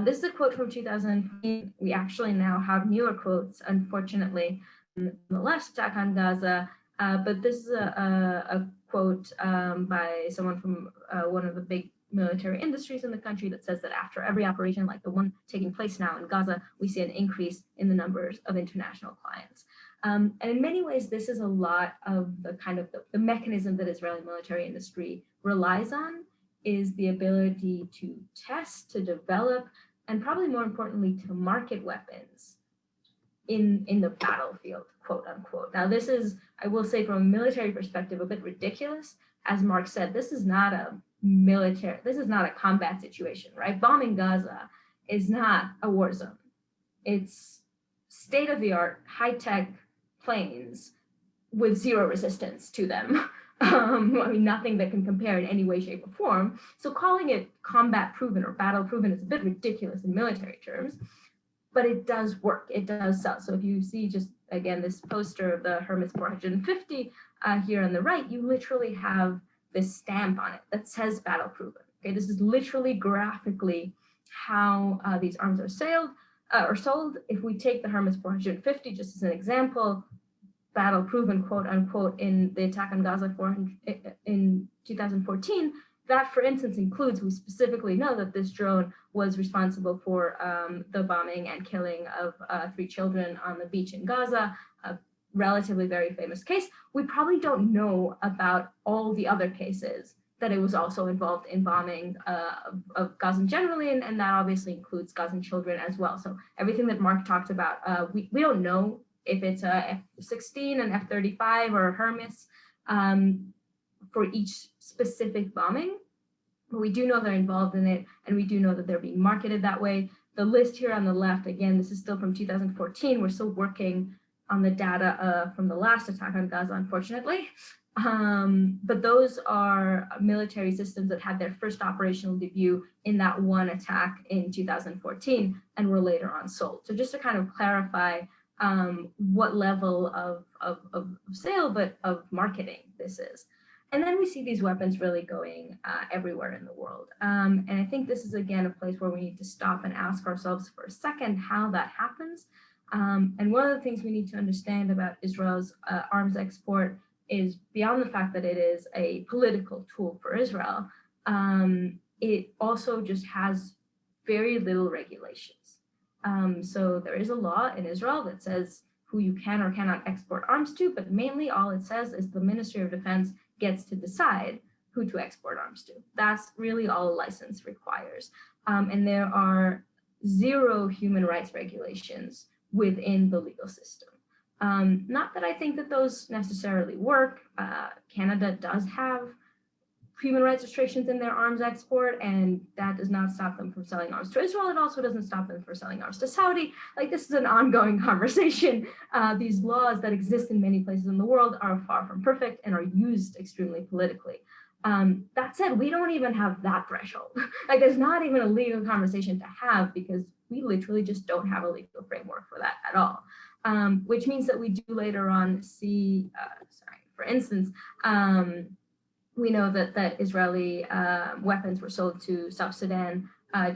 This is a quote from 2015. We actually now have newer quotes, unfortunately, from the last attack on Gaza, but this is a quote by someone from one of the big military industries in the country that says that after every operation like the one taking place now in Gaza, we see an increase in the numbers of international clients. And in many ways, this is a lot of the kind of the mechanism that Israeli military industry relies on, is the ability to test, to develop, and probably more importantly, to market weapons in the battlefield, quote unquote. Now, this is, I will say from a military perspective, a bit ridiculous. As Mark said, this is not a military, this is not a combat situation, right? Bombing Gaza is not a war zone. It's state-of-the-art, high-tech planes with zero resistance to them. I mean, nothing that can compare in any way, shape, or form. So calling it combat proven or battle proven is a bit ridiculous in military terms, but it does work. It does sell. So if you see just, again, this poster of the Hermes 450 here on the right, you literally have this stamp on it that says battle proven. Okay, this is literally graphically how these arms are sold. If we take the Hermes 450 just as an example, battle proven, quote unquote, in the attack on Gaza in 2014, that, for instance, includes, we specifically know that this drone was responsible for the bombing and killing of 3 children on the beach in Gaza, a relatively very famous case. We probably don't know about all the other cases that it was also involved in bombing of Gazan generally, and that obviously includes Gazan children as well. So everything that Mark talked about, we don't know if it's a F-16, an F-35, or a Hermes for each specific bombing. But we do know they're involved in it, and we do know that they're being marketed that way. The list here on the left, again, this is still from 2014. We're still working on the data from the last attack on Gaza, unfortunately. But those are military systems that had their first operational debut in that one attack in 2014 and were later on sold. So just to kind of clarify what level of sale, but of marketing this is. And then we see these weapons really going everywhere in the world. And I think this is, again, a place where we need to stop and ask ourselves for a second how that happens. And one of the things we need to understand about Israel's arms export is, beyond the fact that it is a political tool for Israel, it also just has very little regulations. So there is a law in Israel that says who you can or cannot export arms to, but mainly all it says is the Ministry of Defense gets to decide who to export arms to. That's really all a license requires. And there are 0 human rights regulations within the legal system. Not that I think that those necessarily work. Canada does have human rights restrictions in their arms export, and that does not stop them from selling arms to Israel. It also doesn't stop them from selling arms to Saudi. Like, this is an ongoing conversation. These laws that exist in many places in the world are far from perfect and are used extremely politically. That said, we don't even have that threshold. Like, there's not even a legal conversation to have because we literally just don't have a legal framework for that at all. Which means that we do later on see, for instance, we know that Israeli weapons were sold to South Sudan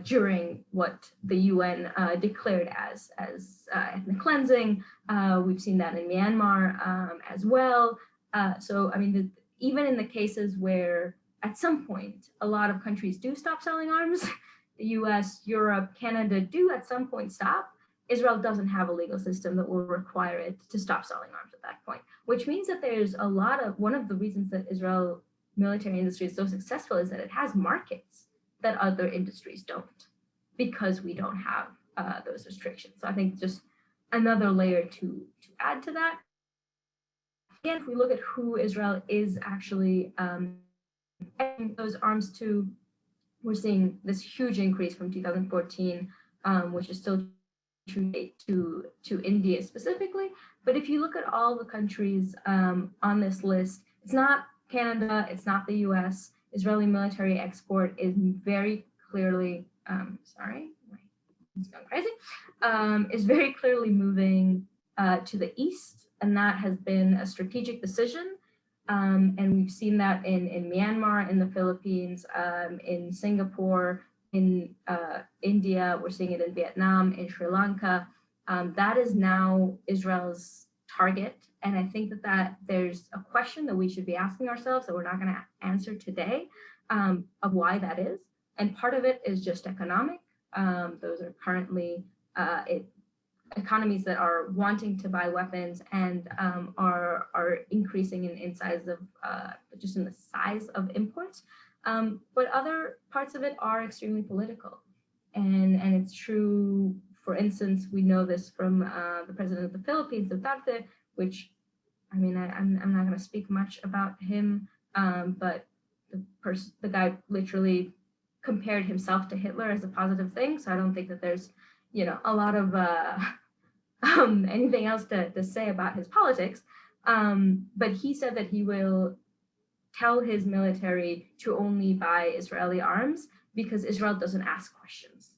during what the UN declared as ethnic cleansing. We've seen that in Myanmar as well. So, I mean, even in the cases where at some point a lot of countries do stop selling arms, the US, Europe, Canada do at some point stop, Israel doesn't have a legal system that will require it to stop selling arms at that point, which means that there's a lot of, one of the reasons that Israel military industry is so successful is that it has markets that other industries don't, because we don't have those restrictions. So I think just another layer to add to that. Again, if we look at who Israel is actually exporting those arms to, we're seeing this huge increase from 2014, which is still true to India specifically. But if you look at all the countries on this list, it's not Canada, it's not the US. Israeli military export is very clearly, sorry, it's going crazy, is very clearly moving to the east, and that has been a strategic decision. And we've seen that in Myanmar, in the Philippines, in Singapore, in India, we're seeing it in Vietnam, in Sri Lanka. That is now Israel's target. And I think that there's a question that we should be asking ourselves that we're not going to answer today of why that is. And part of it is just economic. Those are currently economies that are wanting to buy weapons and are increasing in size of just in the size of imports. But other parts of it are extremely political. And it's true, for instance, we know this from the president of the Philippines, Duterte, which, I mean, I'm not going to speak much about him, but the guy literally compared himself to Hitler as a positive thing. So I don't think that there's, a lot of anything else to say about his politics. But he said that he will tell his military to only buy Israeli arms because Israel doesn't ask questions,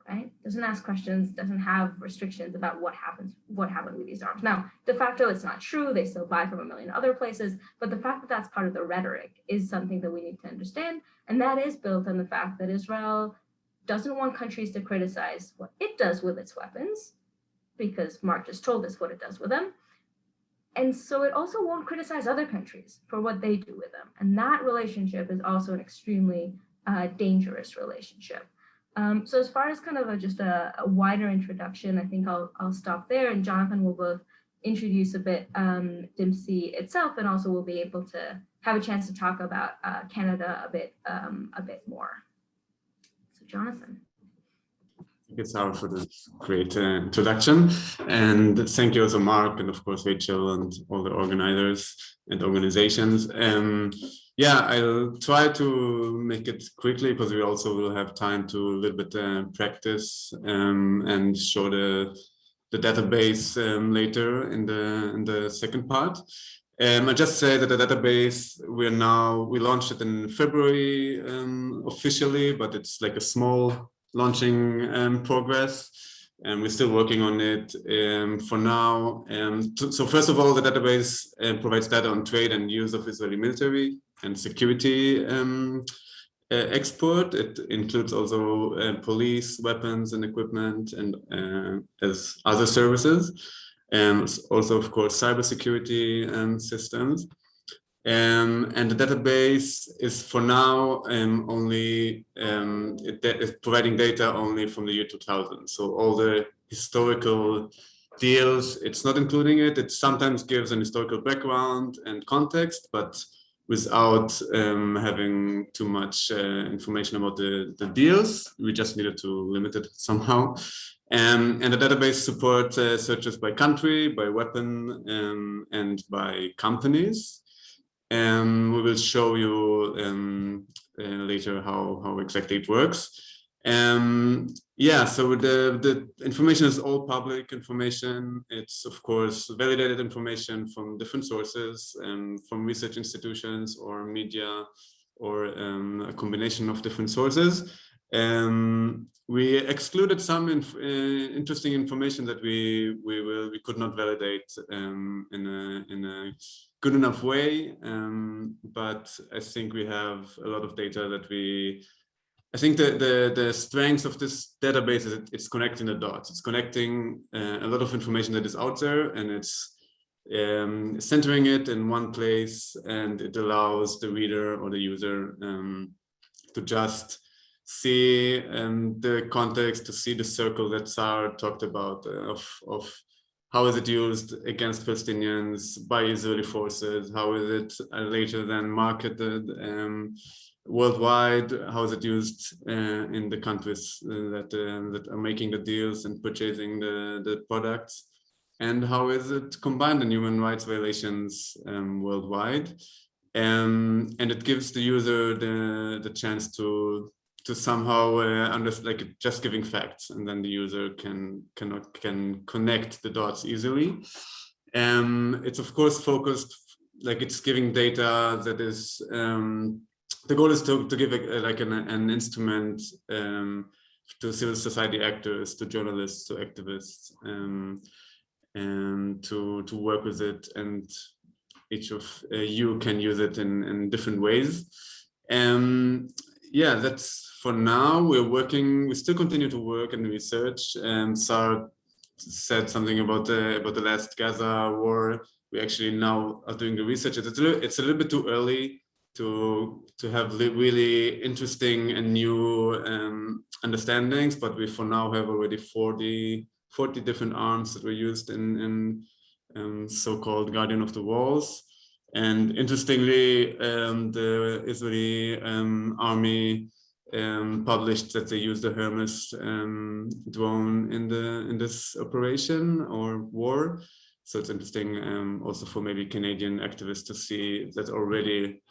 right? Doesn't ask questions, doesn't have restrictions about what happened with these arms. Now, de facto, it's not true. They still buy from a million other places, but the fact that that's part of the rhetoric is something that we need to understand. And that is built on the fact that Israel doesn't want countries to criticize what it does with its weapons, because Mark just told us what it does with them. And so it also won't criticize other countries for what they do with them. And that relationship is also an extremely dangerous relationship. So as far as kind of just a wider introduction, I think I'll stop there, and Jonathan will both introduce a bit DMC itself, and also we'll be able to have a chance to talk about Canada a bit more. So Jonathan. Thank you, Sarah, for this great introduction. And thank you also, Mark, and of course, Rachel, and all the organizers and organizations. Yeah, I'll try to make it quickly because we also will have time to a little bit practice and show the database later in the second part. I just say that the database we launched it in February officially, but it's like a small launching progress, and we're still working on it for now. So first of all, the database provides data on trade and use of Israeli military and security export. It includes also police, weapons and equipment, and as other services. Also, of course, cybersecurity systems. And the database is for now only it's providing data only from the year 2000. So all the historical deals, it's not including it. It sometimes gives an historical background and context, but without having too much information about the deals. We just needed to limit it somehow. And the database supports searches by country, by weapon, and by companies. We will show you later how exactly it works. Yeah, so the information is all public information. It's, of course, validated information from different sources, from research institutions or media, or a combination of different sources. We excluded some interesting information that we could not validate in a good enough way, but I think we have a lot of data that I think the strength of this database is it's connecting the dots. It's connecting a lot of information that is out there, and it's centering it in one place, and it allows the reader or the user to just see the context, to see the circle that Sarah talked about of how is it used against Palestinians by Israeli forces, how is it later then marketed worldwide, how is it used in the countries that are making the deals and purchasing the products, and how is it combined in human rights violations worldwide. And it gives the user the chance to somehow understand, like just giving facts, and then the user can connect the dots easily. It's of course focused, like it's giving data that is the goal is to give an instrument to civil society actors, to journalists, to activists, and to work with it, and each of you can use it in different ways. Yeah, that's for now. We still continue to work and research. Sarah said something about the last Gaza war. We actually now are doing the research. It's a little bit too early to have really interesting and new understandings, but we for now have already 40 different arms that were used in so-called Guardian of the Walls. And interestingly, the Israeli army published that they used the Hermes drone in this operation or war. So it's interesting also for maybe Canadian activists to see that already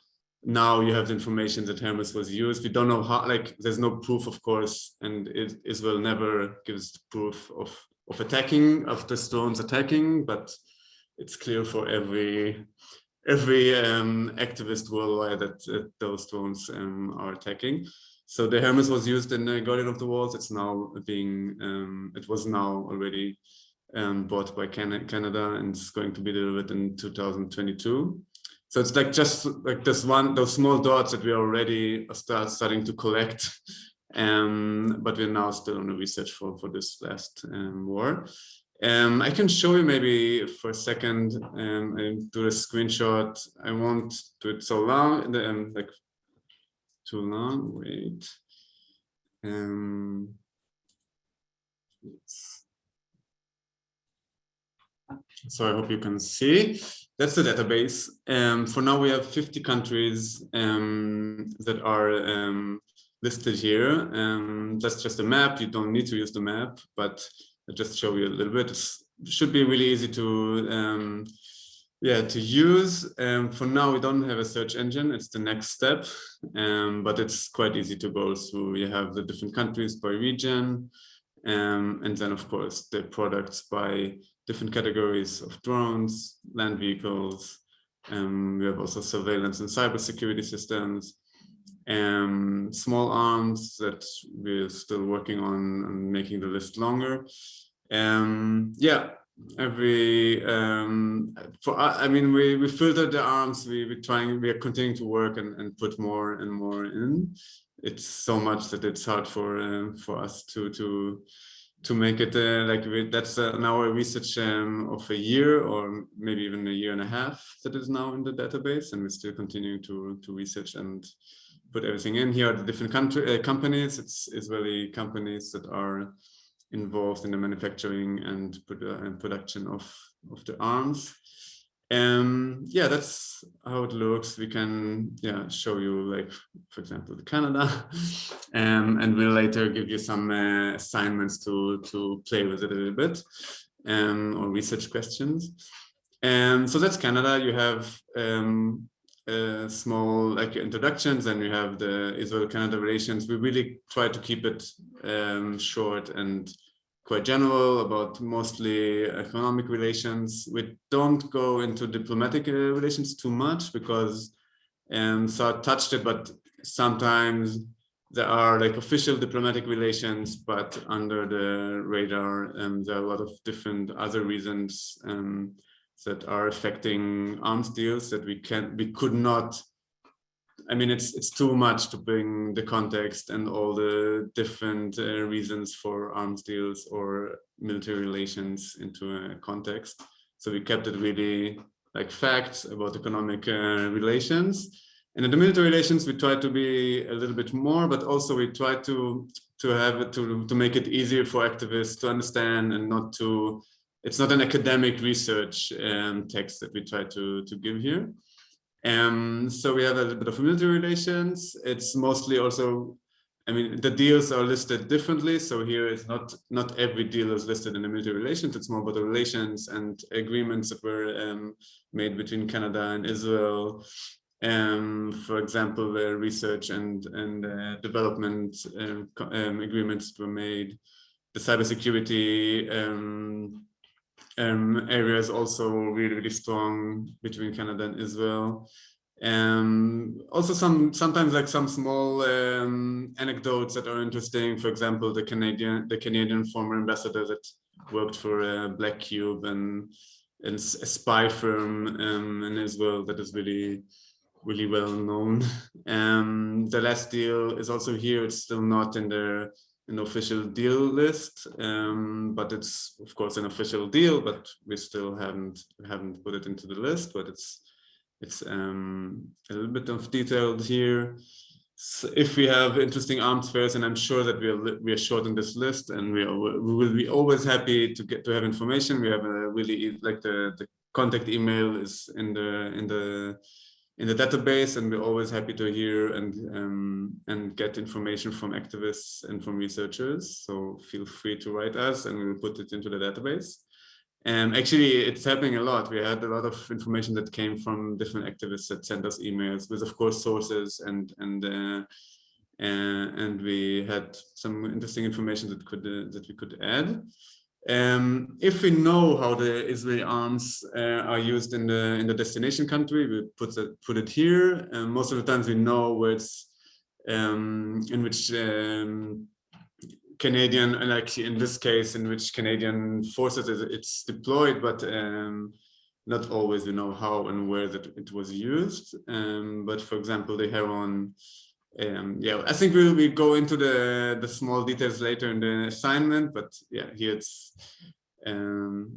now you have the information that Hermes was used. We don't know how, like, there's no proof, of course, and Israel never gives proof of attacking, of the drones attacking, but it's clear for every activist worldwide that those drones are attacking. So the Hermes was used in the Guardian of the Walls. It's now being, it was now already bought by Canada, and it's going to be delivered in 2022. So it's like just like those small dots that we are already starting to collect, but we're now still on the research for this last war. I can show you maybe for a second and do a screenshot. I won't do it so long, like too long. Wait. So I hope you can see. That's the database. For now, we have 50 countries that are listed here. That's just a map. You don't need to use the map, but I'll just show you a little bit. It should be really easy to use. For now, we don't have a search engine. It's the next step, but it's quite easy to go through. We have the different countries by region, and then of course the products by different categories of drones, land vehicles. We have also surveillance and cybersecurity systems, small arms that we're still working on making the list longer. We filtered the arms. We are continuing to work and put more and more in. It's so much that it's hard for us to make it that's now a research of a year or maybe even a year and a half that is now in the database, and we're still continuing to research and put everything in. Here are the different companies. It's Israeli companies that are involved in the manufacturing and production of the arms. That's how it looks. We can show you, like, for example, Canada, and we'll later give you some assignments to play with it a little bit, or research questions. So that's Canada. You have small like introductions, and you have the Israel-Canada relations. We really try to keep it short and quite general about mostly economic relations. We don't go into diplomatic relations too much because Saad touched it, but sometimes there are like official diplomatic relations, but under the radar, and there are a lot of different other reasons that are affecting arms deals that we could not. I mean, it's too much to bring the context and all the different reasons for arms deals or military relations into a context. So we kept it really like facts about economic relations. And in the military relations, we try to be a little bit more, but also we try to have it to make it easier for activists to understand, and not to. It's not an academic research text that we try to give here. So we have a little bit of military relations. It's mostly also, I mean, the deals are listed differently. So here it's not every deal is listed in the military relations. It's more about the relations and agreements that were made between Canada and Israel. For example, the research and development agreements were made. The cybersecurity area is also really, really strong between Canada and Israel. Also sometimes like some small anecdotes that are interesting. For example, the Canadian former ambassador that worked for Black Cube and a spy firm in Israel that is really, really well known. The last deal is also here. It's still not in the official deal list, but it's of course an official deal, but we still haven't put it into the list, but it's a little bit of detail here. So if we have interesting arms fairs, and I'm sure that we are short on this list, and we will be always happy to have information. We have a really, like, the contact email is in the database, and we're always happy to hear and get information from activists and from researchers. So feel free to write us, and we'll put it into the database. And actually, it's happening a lot. We had a lot of information that came from different activists that sent us emails with, of course, sources, and we had some interesting information that we could add. If we know how the Israeli arms are used in the destination country, we put it here. And most of the times we know where it's in which Canadian, and like in this case, in which Canadian forces it's deployed, but not always we know how and where that it was used. But for example, the Heron, yeah, I think we go into the small details later in the assignment, but yeah, here it's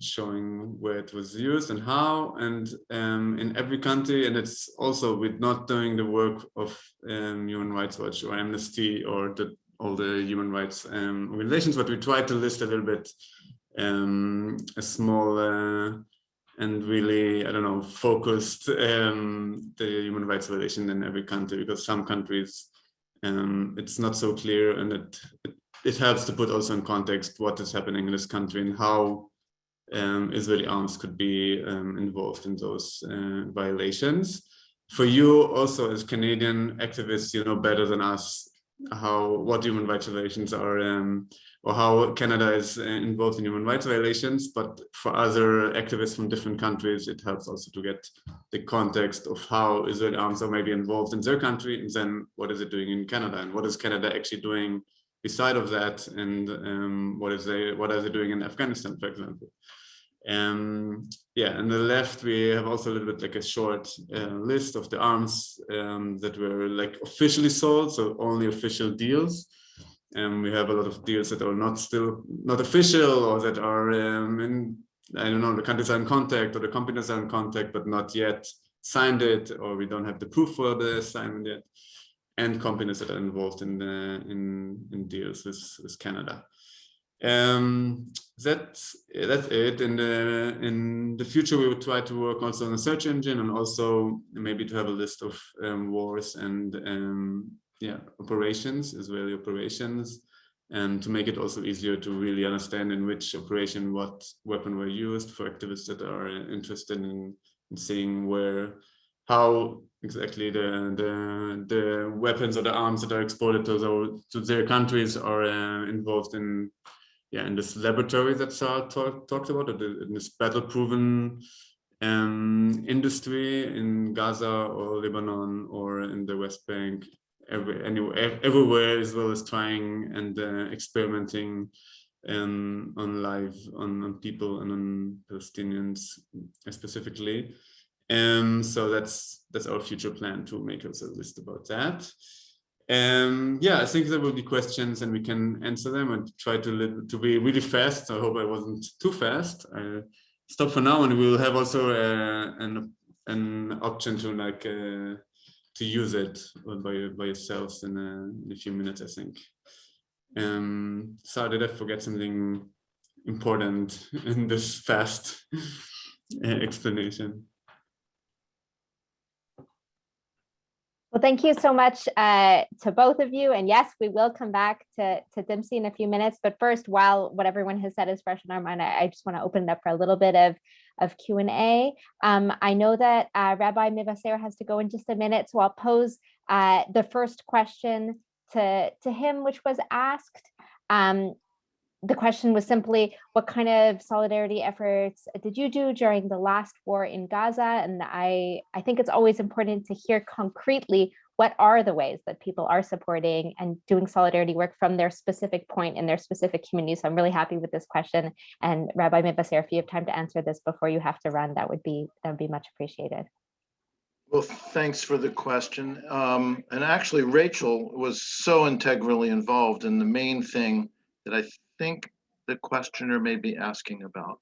showing where it was used and how, and in every country. And it's also with not doing the work of Human Rights Watch or Amnesty or all the human rights organizations, but we try to list a little bit a small and really, I don't know, focused the human rights violation in every country, because some countries it's not so clear, and it helps to put also in context what is happening in this country and how Israeli arms could be involved in those violations. For you also as Canadian activists, you know better than us what human rights violations are, or how Canada is involved in human rights violations. But for other activists from different countries, it helps also to get the context of how Israeli arms are maybe involved in their country, and then what is it doing in Canada, and what is Canada actually doing beside of that, and what are they doing in Afghanistan, for example. Yeah, on the left we have also a little bit like a short list of the arms that were like officially sold, so only official deals. And we have a lot of deals that are not official, or that are in, I don't know, the countries are in contact or the companies are in contact but not yet signed it, or we don't have the proof for the assignment yet, and companies that are involved in deals with Canada. That's it. In the future, we will try to work also on a search engine, and also maybe to have a list of wars and yeah, operations, Israeli operations, and to make it also easier to really understand in which operation what weapon were used, for activists that are interested in seeing how exactly the weapons or the arms that are exported to their countries are involved in this laboratory that Sarah talked about, in this battle-proven industry in Gaza or Lebanon or in the West Bank, everywhere Israel is trying and experimenting on people and on Palestinians specifically. So that's our future plan, to make us a list about that. Yeah, I think there will be questions and we can answer them, and try to be really fast. I hope I wasn't too fast. I'll stop for now, and we will have also an option to to use it by yourselves in a few minutes, I think. Sarah, did I forget something important in this fast explanation? Well, thank you so much to both of you. And yes, we will come back to Dimtzi in a few minutes. But first, while what everyone has said is fresh in our mind, I just want to open it up for a little bit of Q&A. I know that Rabbi Mevaser has to go in just a minute, so I'll pose the first question to him, which was asked. The question was simply, what kind of solidarity efforts did you do during the last war in Gaza? And I think it's always important to hear concretely what are the ways that people are supporting and doing solidarity work from their specific point in their specific community. So I'm really happy with this question. And Rabbi Mevaser, if you have time to answer this before you have to run, that would be much appreciated. Well, thanks for the question. And actually, Rachel was so integrally involved in the main thing that I think the questioner may be asking about.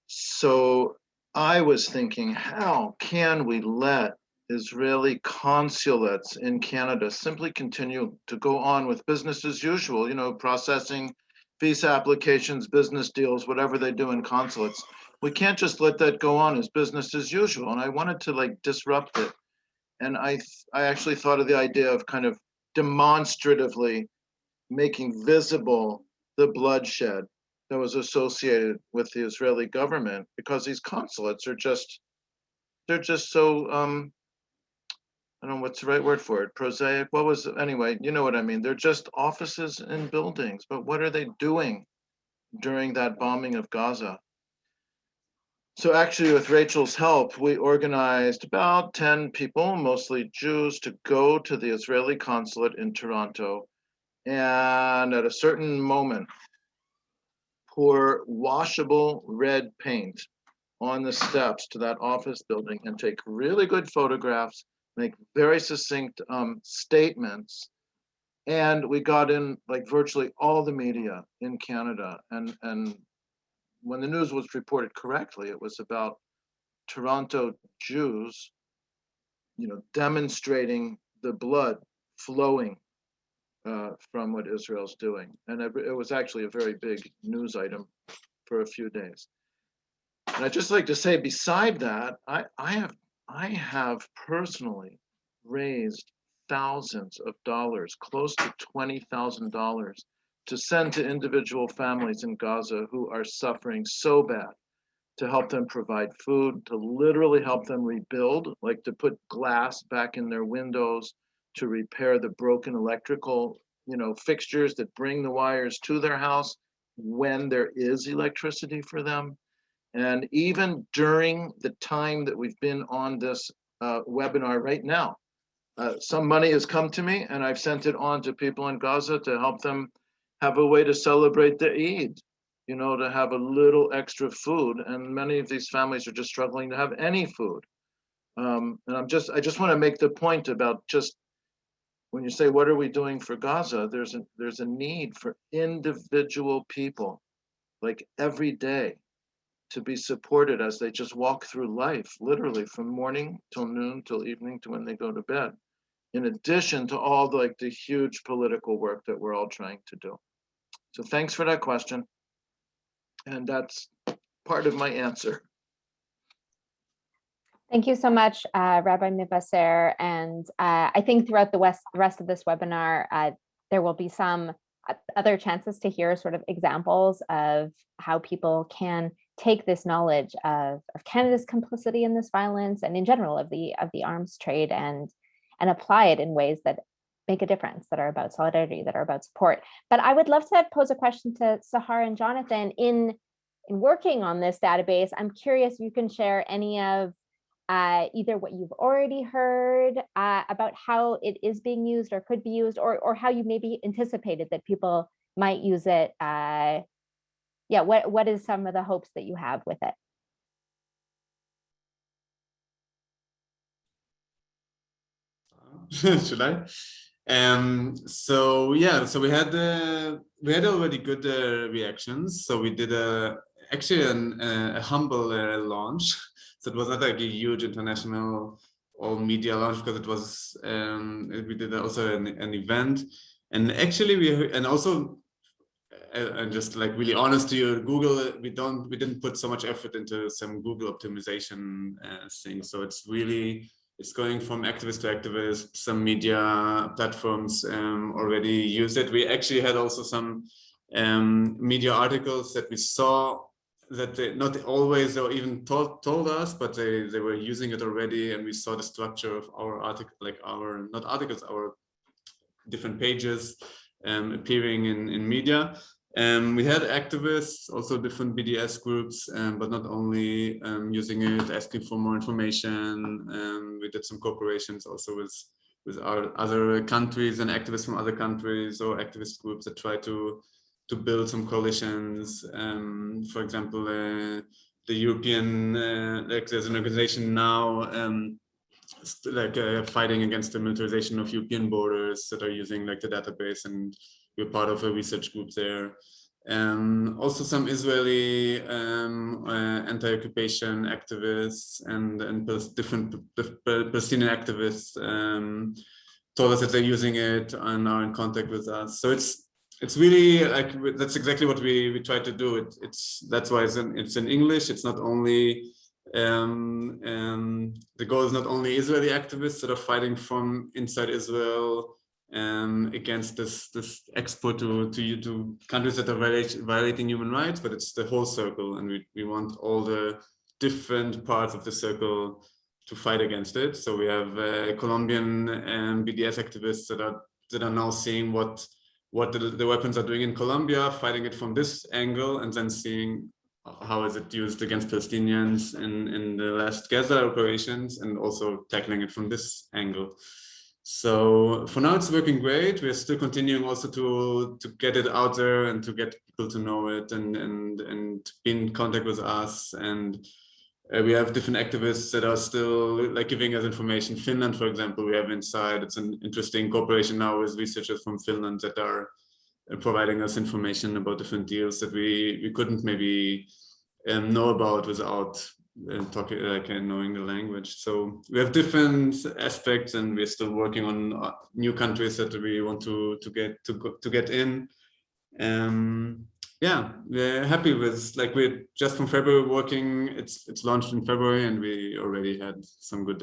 So I was thinking, how can we let Israeli consulates in Canada simply continue to go on with business as usual, you know, processing visa applications, business deals, whatever they do in consulates. We can't just let that go on as business as usual. And I wanted to like disrupt it. And I actually thought of the idea of kind of demonstratively making visible the bloodshed that was associated with the Israeli government, because these consulates are just, they're just so, I don't know what's the right word for it, prosaic, anyway, you know what I mean. They're just offices and buildings, but what are they doing during that bombing of Gaza? So actually, with Rachel's help, we organized about 10 people, mostly Jews, to go to the Israeli consulate in Toronto, and at a certain moment, pour washable red paint on the steps to that office building and take really good photographs, make very succinct statements. And we got in like virtually all the media in Canada. And when the news was reported correctly, it was about Toronto Jews, demonstrating the blood flowing from what Israel's doing. And it was actually a very big news item for a few days. And I'd just like to say, beside that, I have personally raised thousands of dollars, close to $20,000, to send to individual families in Gaza who are suffering so bad, to help them provide food, to literally help them rebuild, like to put glass back in their windows, to repair the broken electrical, fixtures that bring the wires to their house when there is electricity for them. And even during the time that we've been on this webinar right now, some money has come to me, and I've sent it on to people in Gaza to help them have a way to celebrate the Eid, to have a little extra food. And many of these families are just struggling to have any food. And I just want to make the point about, just when you say, what are we doing for Gaza? There's a need for individual people, like every day, to be supported as they just walk through life, literally from morning till noon till evening to when they go to bed, in addition to all the huge political work that we're all trying to do. So thanks for that question. And that's part of my answer. Thank you so much, Rabbi Mevasser. And I think throughout the rest of this webinar, there will be some other chances to hear sort of examples of how people can take this knowledge of Canada's complicity in this violence, and in general of the arms trade, and apply it in ways that make a difference, that are about solidarity, that are about support. But I would love to pose a question to Sahar and Jonathan. In working on this database, I'm curious if you can share any of either what you've already heard about how it is being used or could be used, or how you maybe anticipated that people might use it. What is some of the hopes that you have with it? Should I? So we had already good reactions. So we did actually a humble launch. So it was not like a huge international or media launch, because it was we did also an event, and actually and just like really honest to you, Google, we didn't put so much effort into some Google optimization thing. So it's going from activist to activist. Some media platforms already use it. We actually had also some media articles that we saw that they not always or even told us, but they were using it already, and we saw the structure of our article, like our different pages appearing in media. We had activists, also different BDS groups, but not only using it, asking for more information. We did some cooperations also with our other countries and activists from other countries, or activist groups that try to build some coalitions. For example, the European, there's an organization now fighting against the militarization of European borders, that are using the database, and we're part of a research group there. Also some Israeli anti-occupation activists and different Palestinian activists told us that they're using it and are in contact with us. So it's really that's exactly what we try to do. That's why it's in English. It's not only the goal is not only Israeli activists that are fighting from inside Israel against this export to countries that are violating human rights, but it's the whole circle, and we want all the different parts of the circle to fight against it. So we have Colombian BDS activists that are now seeing what the weapons are doing in Colombia, fighting it from this angle, and then seeing how is it used against Palestinians in the last Gaza operations, and also tackling it from this angle. So for now, it's working great. We're still continuing also to get it out there and to get people to know it and be in contact with us. And we have different activists that are still like giving us information. Finland, for example, we have inside. It's an interesting cooperation now with researchers from Finland that are providing us information about different deals that we couldn't maybe know about without talking, like knowing the language. So we have different aspects, and we're still working on new countries that we want to get in. Yeah, we're happy with, like, we're just from February working. It's launched in February, and we already had some good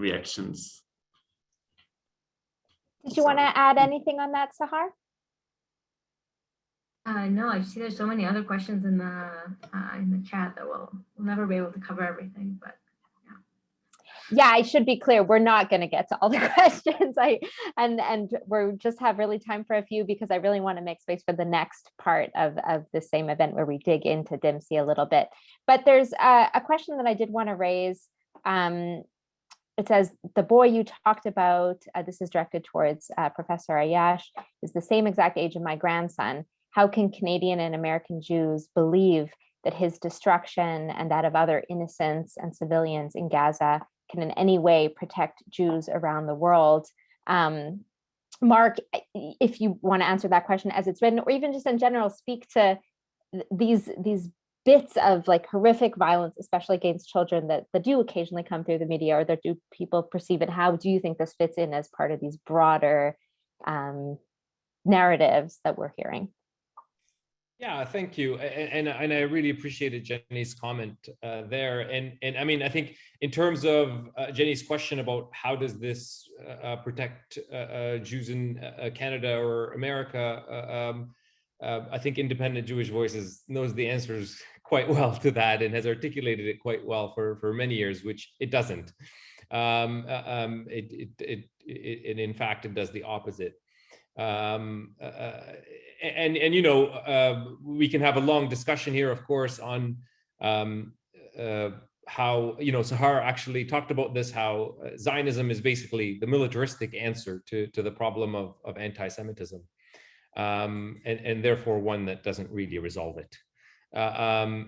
reactions. Did you want to add anything on that, Sahar? No, I see there's so many other questions in the chat that we'll never be able to cover everything, but yeah, I should be clear. We're not going to get to all the questions. And we're just have really time for a few, because I really want to make space for the next part of the same event where we dig into DMC a little bit. But there's a question that I did want to raise. It says, the boy you talked about, this is directed towards Professor Ayash, is the same exact age of my grandson. How can Canadian and American Jews believe that his destruction and that of other innocents and civilians in Gaza can in any way protect Jews around the world? Mark, if you want to answer that question as it's written, or even just in general, speak to these bits of like horrific violence, especially against children, that do occasionally come through the media, or that do people perceive it. How do you think this fits in as part of these broader narratives that we're hearing? Yeah, thank you, and I really appreciated Jenny's comment there, and I mean, I think in terms of Jenny's question about how does this protect Jews in Canada or America, I think Independent Jewish Voices knows the answers quite well to that and has articulated it quite well for many years, which it doesn't. And in fact, it does the opposite. And you know, we can have a long discussion here, of course, on how, you know, Sahar actually talked about this, how Zionism is basically the militaristic answer to the problem of anti-Semitism, and therefore one that doesn't really resolve it. And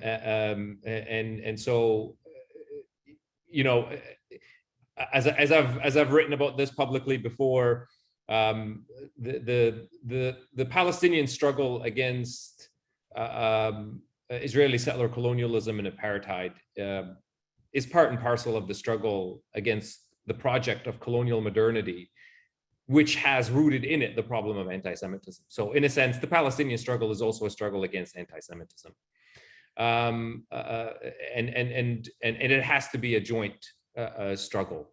so, you know, as I've written about this publicly before, the Palestinian struggle against Israeli settler colonialism and apartheid is part and parcel of the struggle against the project of colonial modernity, which has rooted in it the problem of anti-Semitism. So in a sense, the Palestinian struggle is also a struggle against anti-Semitism. And it has to be a joint struggle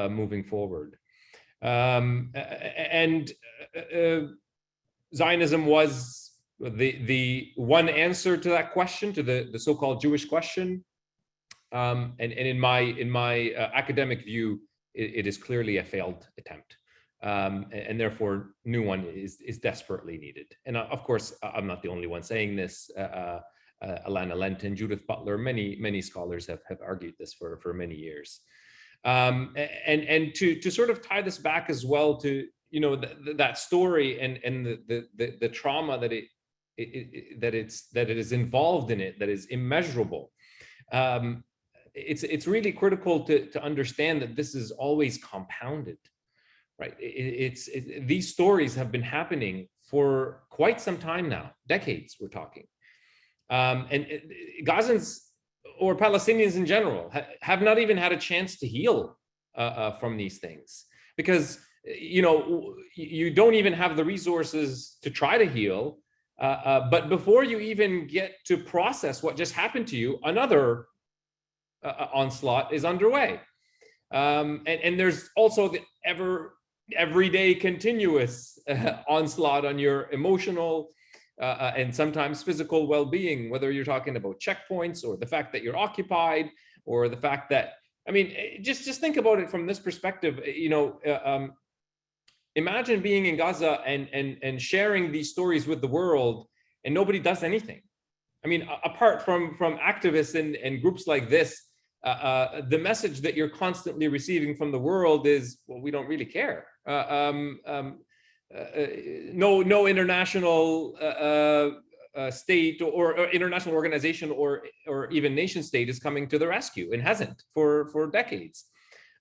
moving forward. Zionism was the one answer to that question, to the so-called Jewish question. And in my academic view, it is clearly a failed attempt. And therefore, new one is desperately needed. And of course, I'm not the only one saying this. Alana Lenton, Judith Butler, many scholars have argued this for many years. And to sort of tie this back as well to, you know, that story and the trauma that it is involved in it, that is immeasurable. It's really critical to understand that this is always compounded, right? These stories have been happening for quite some time now, decades we're talking. And Gazans or Palestinians in general have not even had a chance to heal from these things, because, you know, you don't even have the resources to try to heal. But before you even get to process what just happened to you, another onslaught is underway. And there's also the everyday continuous onslaught on your emotional and sometimes physical well-being, whether you're talking about checkpoints or the fact that you're occupied, or the fact that, I mean, just think about it from this perspective. Imagine being in Gaza and sharing these stories with the world, and nobody does anything. I mean, apart from activists and groups like this, the message that you're constantly receiving from the world is, well, we don't really care. No international state or international organization or even nation state is coming to the rescue, and hasn't for decades.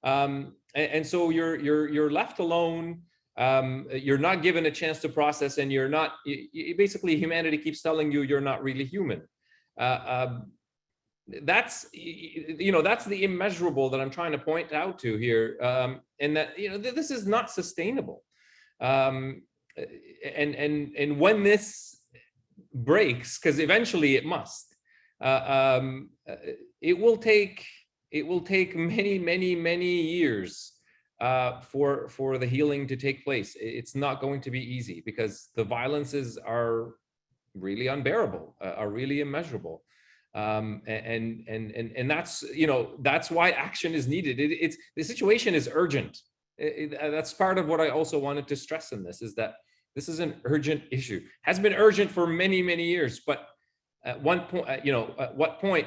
And so you're left alone. You're not given a chance to process, and you're not. Basically, humanity keeps telling you you're not really human. That's that's the immeasurable that I'm trying to point out to here, and that this is not sustainable. And when this breaks, because eventually it must, it will take many years for the healing to take place. It's not going to be easy, because the violences are really unbearable, are really immeasurable. And that's that's why action is needed. The situation is urgent. That's part of what I also wanted to stress in this, is that this is an urgent issue. Has been urgent for many years, but at one point, at what point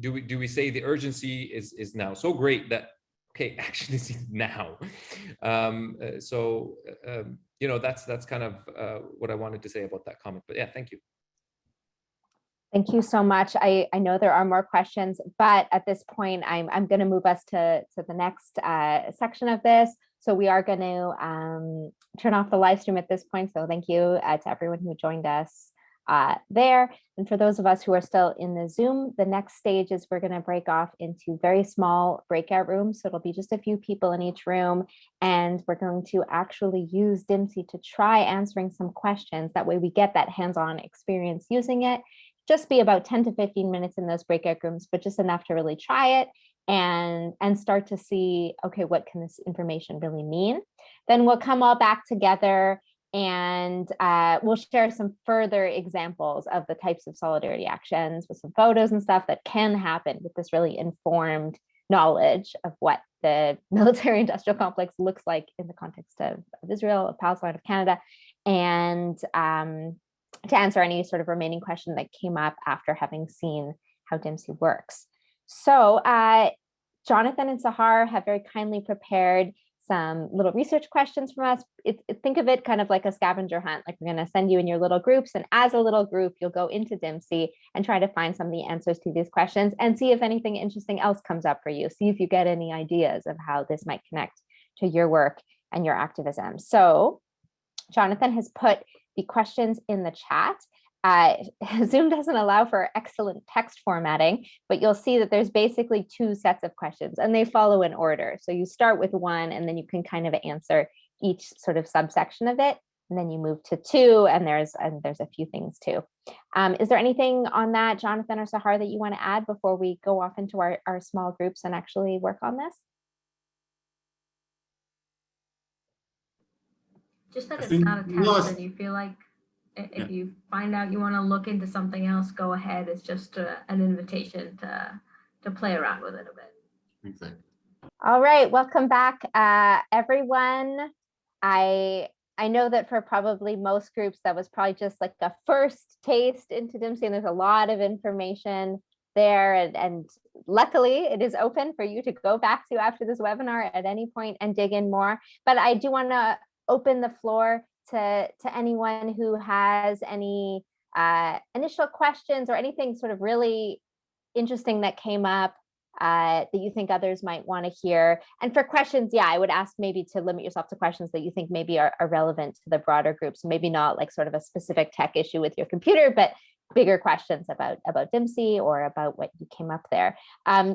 do we say the urgency is now so great that, okay, action is now? That's kind of what I wanted to say about that comment. But yeah, thank you. Thank you so much. I know there are more questions, but at this point, I'm going to move us to the next section of this. So we are going to turn off the live stream at this point. So thank you to everyone who joined us there. And for those of us who are still in the Zoom, the next stage is we're going to break off into very small breakout rooms. So it'll be just a few people in each room. And we're going to actually use Dimtsi to try answering some questions. That way we get that hands-on experience using it. Just be about 10 to 15 minutes in those breakout rooms, but just enough to really try it and start to see, okay, what can this information really mean? Then we'll come all back together and we'll share some further examples of the types of solidarity actions with some photos and stuff that can happen with this really informed knowledge of what the military industrial complex looks like in the context of Israel, of Palestine, of Canada, and to answer any sort of remaining question that came up after having seen how Dimtsi works. So Jonathan and Sahar have very kindly prepared some little research questions from us. Think of it kind of like a scavenger hunt, like we're going to send you in your little groups, and as a little group, you'll go into Dimtsi and try to find some of the answers to these questions and see if anything interesting else comes up for you. See if you get any ideas of how this might connect to your work and your activism. So Jonathan has put the questions in the chat. Zoom doesn't allow for excellent text formatting, but you'll see that there's basically two sets of questions and they follow in order. So you start with one and then you can kind of answer each sort of subsection of it. And then you move to two and there's a few things too. Is there anything on that, Jonathan or Sahar, that you want to add before we go off into our small groups and actually work on this? Just that it's not a test, and you feel like if you find out you want to look into something else, go ahead. It's just an invitation to play around with it a bit. Exactly. All right, welcome back, everyone. I know that for probably most groups, that was probably just like a first taste into Dimtsi, and there's a lot of information there. And luckily, it is open for you to go back to after this webinar at any point and dig in more. But I do want to open the floor to anyone who has any initial questions or anything sort of really interesting that came up that you think others might want to hear. And for questions, yeah, I would ask maybe to limit yourself to questions that you think maybe are relevant to the broader group. So maybe not like sort of a specific tech issue with your computer, but bigger questions about Dimtsi or about what you came up there.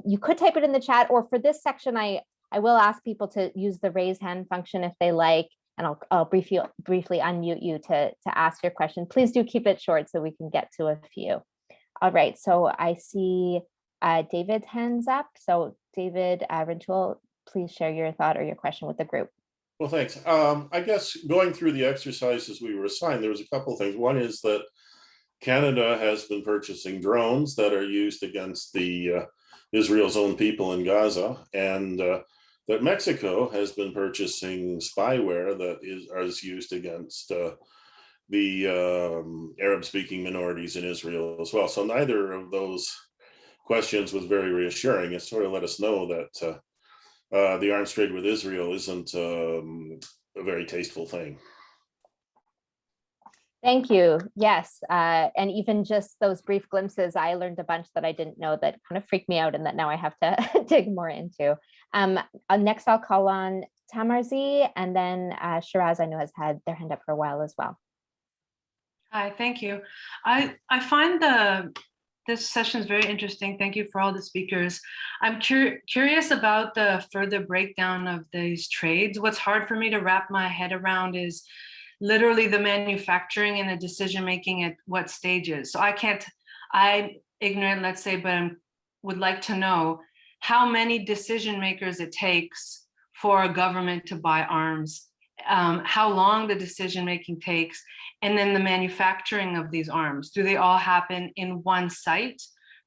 You could type it in the chat, or for this section, I will ask people to use the raise hand function if they like. And I'll briefly unmute you to ask your question. Please do keep it short so we can get to a few. All right, so I see David's hands up. So David Rintoul, please share your thought or your question with the group. Well, thanks. I guess going through the exercises we were assigned, there was a couple of things. One is that Canada has been purchasing drones that are used against the Israel's own people in Gaza, and that Mexico has been purchasing spyware that is used against the Arab-speaking minorities in Israel as well. So neither of those questions was very reassuring. It sort of let us know that the arms trade with Israel isn't a very tasteful thing. Thank you. Yes. And even just those brief glimpses, I learned a bunch that I didn't know that kind of freaked me out and that now I have to dig more into. Next, I'll call on Tamarzi, and then Shiraz, I know, has had their hand up for a while as well. Hi, thank you. I find this session is very interesting. Thank you for all the speakers. I'm curious about the further breakdown of these trades. What's hard for me to wrap my head around is literally the manufacturing and the decision-making at what stages. So I'm ignorant, let's say, but I would like to know how many decision makers it takes for a government to buy arms, how long the decision-making takes, and then the manufacturing of these arms. Do they all happen in one site?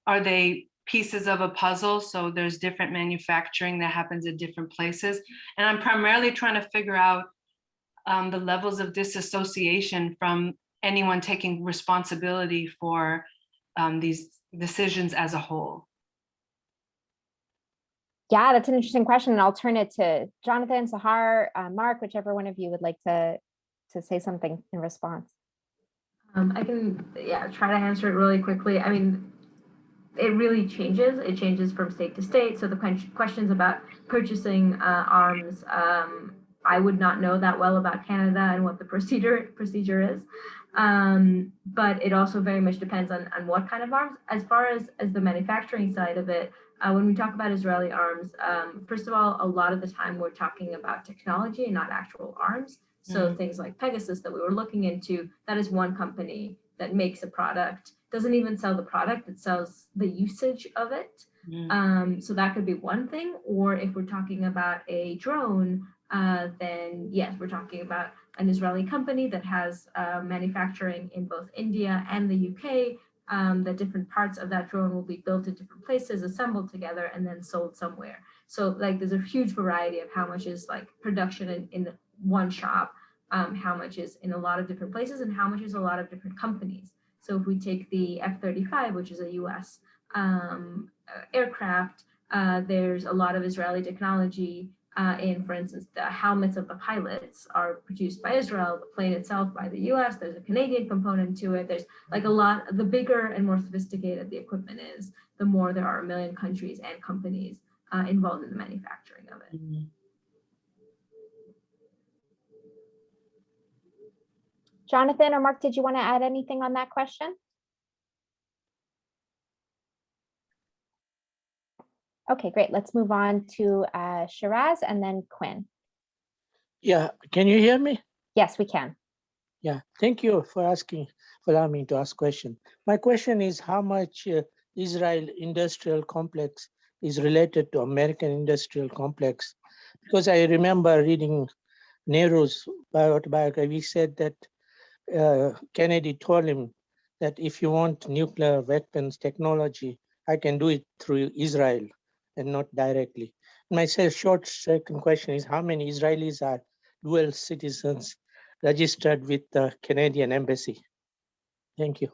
Are they pieces of a puzzle? So there's different manufacturing that happens at different places. And I'm primarily trying to figure out the levels of disassociation from anyone taking responsibility for these decisions as a whole. Yeah, that's an interesting question. And I'll turn it to Jonathan, Sahar, Mark, whichever one of you would like to say something in response. I can, try to answer it really quickly. I mean, it really changes. It changes from state to state. So the questions about purchasing arms, I would not know that well about Canada and what the procedure is. But it also very much depends on what kind of arms. As far as the manufacturing side of it, when we talk about Israeli arms, first of all, a lot of the time we're talking about technology and not actual arms. So things like Pegasus that we were looking into, that is one company that makes a product, doesn't even sell the product, it sells the usage of it. So that could be one thing. Or if we're talking about a drone, then yes, we're talking about an Israeli company that has manufacturing in both India and the UK, that different parts of that drone will be built in different places, assembled together, and then sold somewhere. So like there's a huge variety of how much is like production in one shop, how much is in a lot of different places, and how much is a lot of different companies. So if we take the F-35, which is a US aircraft, there's a lot of Israeli technology in, for instance, the helmets of the pilots are produced by Israel, the plane itself by the US, there's a Canadian component to it. There's like a lot, the bigger and more sophisticated the equipment is, the more there are a million countries and companies involved in the manufacturing of it. Jonathan or Mark, did you want to add anything on that question? Okay, great. Let's move on to Shiraz and then Quinn. Yeah, can you hear me? Yes, we can. Yeah, thank you for allowing me to ask question. My question is how much Israel industrial complex is related to American industrial complex? Because I remember reading Nehru's autobiography, he said that Kennedy told him that if you want nuclear weapons technology, I can do it through Israel and not directly. My short second question is how many Israelis are dual citizens registered with the Canadian embassy? Thank you.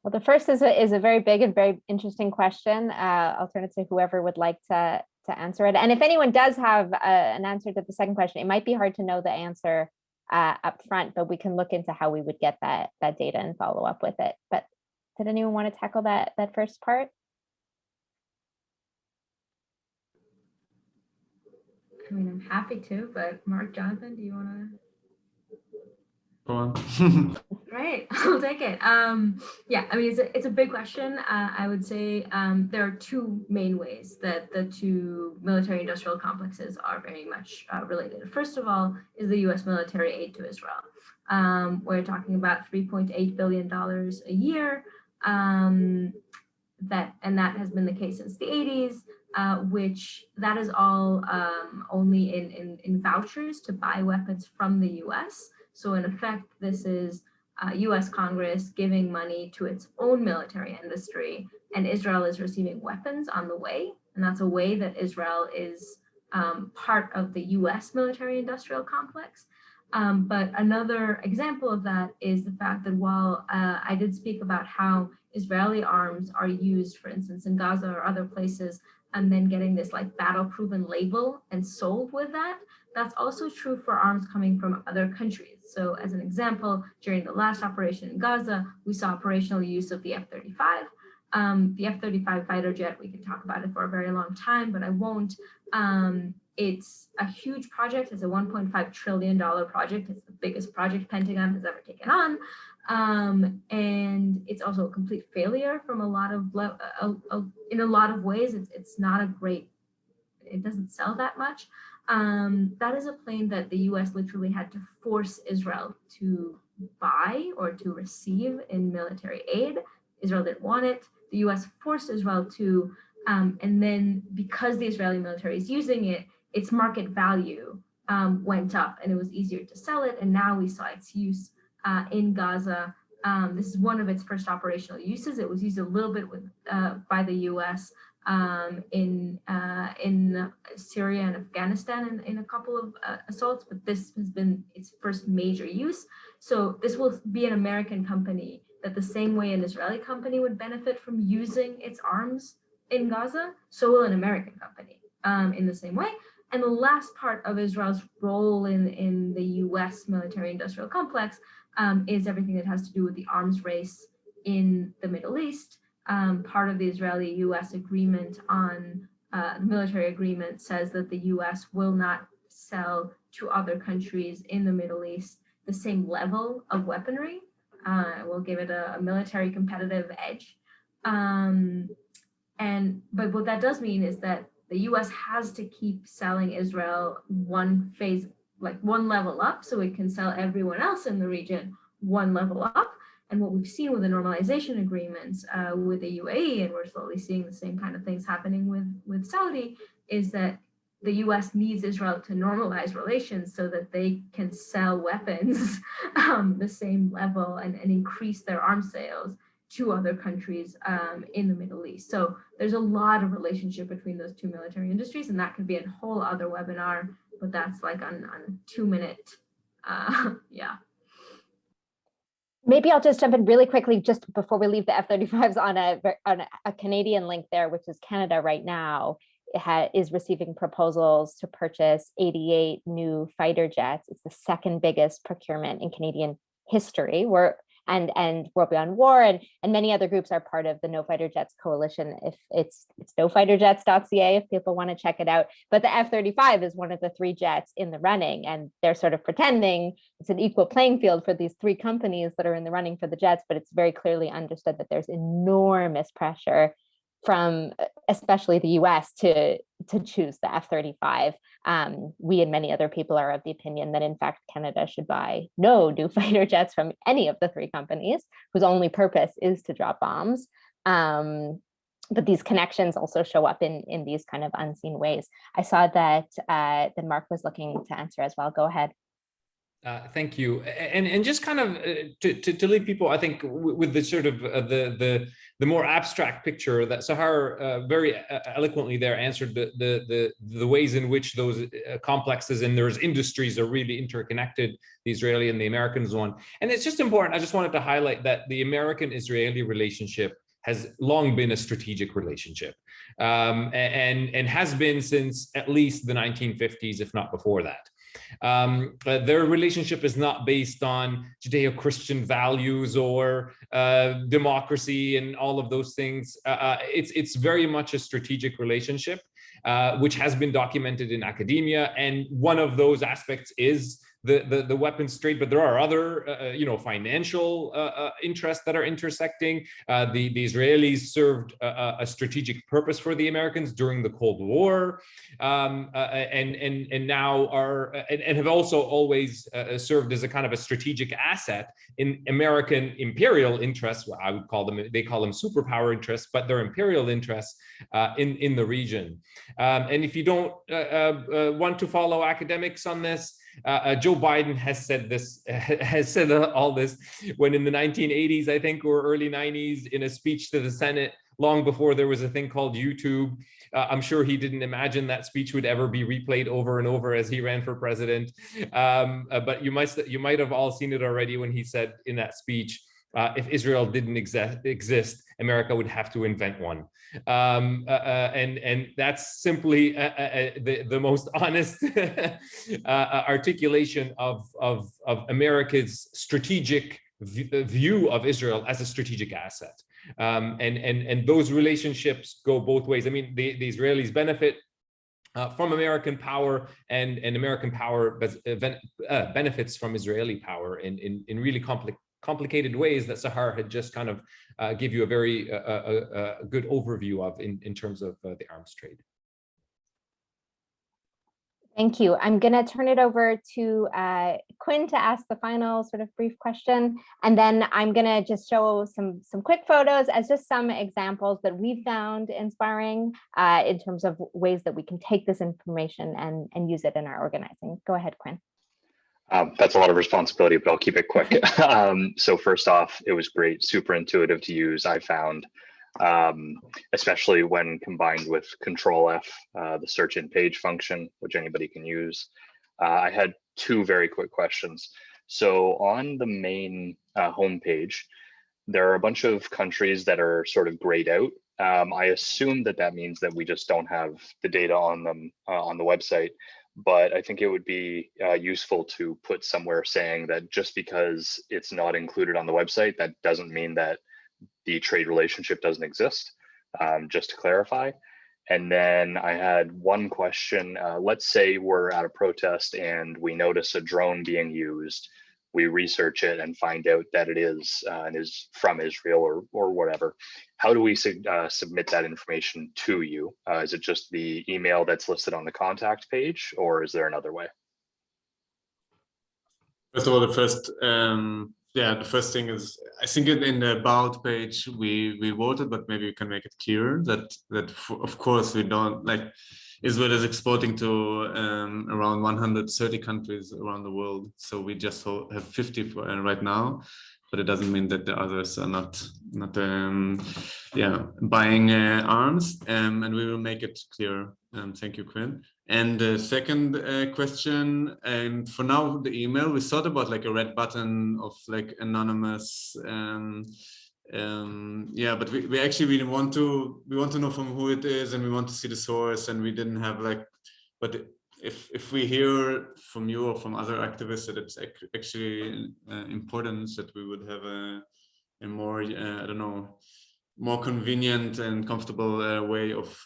Well, the first is a very big and very interesting question. I'll turn it to whoever would like to answer it. And if anyone does have an answer to the second question, it might be hard to know the answer up front, but we can look into how we would get that data and follow up with it. But did anyone want to tackle that first part? I mean, I'm happy to, but Mark, Jonathan, do you want to? Go on. Great, I'll take it. Yeah, I mean, it's a big question. I would say there are two main ways that the two military industrial complexes are very much related. First of all is the US military aid to Israel. We're talking about $3.8 billion a year. That has been the case since the 80s. which that is all only in vouchers to buy weapons from the US. So in effect, this is US Congress giving money to its own military industry, and Israel is receiving weapons on the way. And that's a way that Israel is part of the US military industrial complex. But another example of that is the fact that while I did speak about how Israeli arms are used, for instance, in Gaza or other places, and then getting this like battle-proven label and sold with that, that's also true for arms coming from other countries. So as an example, during the last operation in Gaza, we saw operational use of the F-35. The F-35 fighter jet, we could talk about it for a very long time, but I won't. It's a huge project. It's a $1.5 trillion project. It's the biggest project Pentagon has ever taken on. And it's also a complete failure from a lot of, in a lot of ways. It's not a great, it doesn't sell that much. That is a plane that the US literally had to force Israel to buy or to receive in military aid. Israel didn't want it. The US forced Israel to, and then because the Israeli military is using it, its market value went up and it was easier to sell it. And now we saw its use in Gaza. This is one of its first operational uses. It was used a little bit with by the US in Syria and Afghanistan in a couple of assaults, but this has been its first major use. So this will be an American company that the same way an Israeli company would benefit from using its arms in Gaza, so will an American company in the same way. And the last part of Israel's role in the US military industrial complex is everything that has to do with the arms race in the Middle East. Part of the Israeli-US agreement on the military agreement says that the US will not sell to other countries in the Middle East the same level of weaponry. We'll give it a military competitive edge. But what that does mean is that the US has to keep selling Israel one phase, like one level up, so it can sell everyone else in the region one level up. And what we've seen with the normalization agreements with the UAE, and we're slowly seeing the same kind of things happening with Saudi, is that the US needs Israel to normalize relations so that they can sell weapons the same level and increase their arms sales to other countries in the Middle East. So there's a lot of relationship between those two military industries, and that could be a whole other webinar, but that's like on a 2-minute, yeah. Maybe I'll just jump in really quickly just before we leave the F-35s on a Canadian link there, which is Canada right now. Is receiving proposals to purchase 88 new fighter jets. It's the second biggest procurement in Canadian history. And World Beyond War and many other groups are part of the No Fighter Jets Coalition. If it's nofighterjets.ca if people want to check it out. But the F-35 is one of the 3 jets in the running, and they're sort of pretending it's an equal playing field for these 3 companies that are in the running for the jets, but it's very clearly understood that there's enormous pressure from especially the US to choose the F-35. We and many other people are of the opinion that in fact Canada should buy no new fighter jets from any of the 3 companies whose only purpose is to drop bombs. But these connections also show up in these kind of unseen ways. I saw that Mark was looking to answer as well. Go ahead. Thank you. And just kind of to leave people, I think, with the sort of the more abstract picture that Sahar very eloquently there answered the ways in which those complexes and there's industries are really interconnected, the Israeli and the Americans one. And it's just important. I just wanted to highlight that the American-Israeli relationship has long been a strategic relationship and has been since at least the 1950s, if not before that. Their relationship is not based on Judeo-Christian values or democracy and all of those things. It's very much a strategic relationship, which has been documented in academia. And one of those aspects is the weapons trade, but there are other, financial interests that are intersecting. The Israelis served a strategic purpose for the Americans during the Cold War, and now are and have also always served as a kind of a strategic asset in American imperial interests. Well, I would call them, they call them superpower interests, but they're imperial interests in the region. And if you don't want to follow academics on this, Joe Biden has said all this when in the 1980s, I think, or early 90s, in a speech to the Senate, long before there was a thing called YouTube. I'm sure he didn't imagine that speech would ever be replayed over and over as he ran for president. But you might have all seen it already when he said in that speech, if Israel didn't exist, America would have to invent one. And that's simply the most honest articulation of America's strategic view of Israel as a strategic asset. And those relationships go both ways. I mean, the Israelis benefit from American power, and American power benefits from Israeli power in really complicated ways that Sahar had just kind of give you a very good overview of in terms of the arms trade. Thank you. I'm going to turn it over to Quinn to ask the final sort of brief question, and then I'm going to just show some quick photos as just some examples that we've found inspiring in terms of ways that we can take this information and use it in our organizing. Go ahead, Quinn. That's a lot of responsibility, but I'll keep it quick. So first off, it was great, super intuitive to use, I found, especially when combined with Control F, the search in page function, which anybody can use. I had two very quick questions. So on the main homepage, there are a bunch of countries that are sort of grayed out. I assume that means that we just don't have the data on them on the website. But I think it would be useful to put somewhere saying that just because it's not included on the website, that doesn't mean that the trade relationship doesn't exist, just to clarify. And then I had one question. Let's say we're at a protest and we notice a drone being used. We research it and find out that it is and is from Israel or whatever. How do we submit that information to you? Is it just the email that's listed on the contact page, or is there another way? First of all, the first thing is, I think in the about page we voted, but maybe we can make it clear that of course we don't, like, Israel is exporting to around 130 countries around the world. So we just have 50 right now, but it doesn't mean that the others are not buying arms, and we will make it clear. Thank you, Quinn. And the second question, and for now the email, we thought about like a red button of like anonymous, but we actually really want to know from who it is, and we want to see the source, and we didn't have like, but if we hear from you or from other activists that it's actually important, that we would have a more I don't know, more convenient and comfortable way of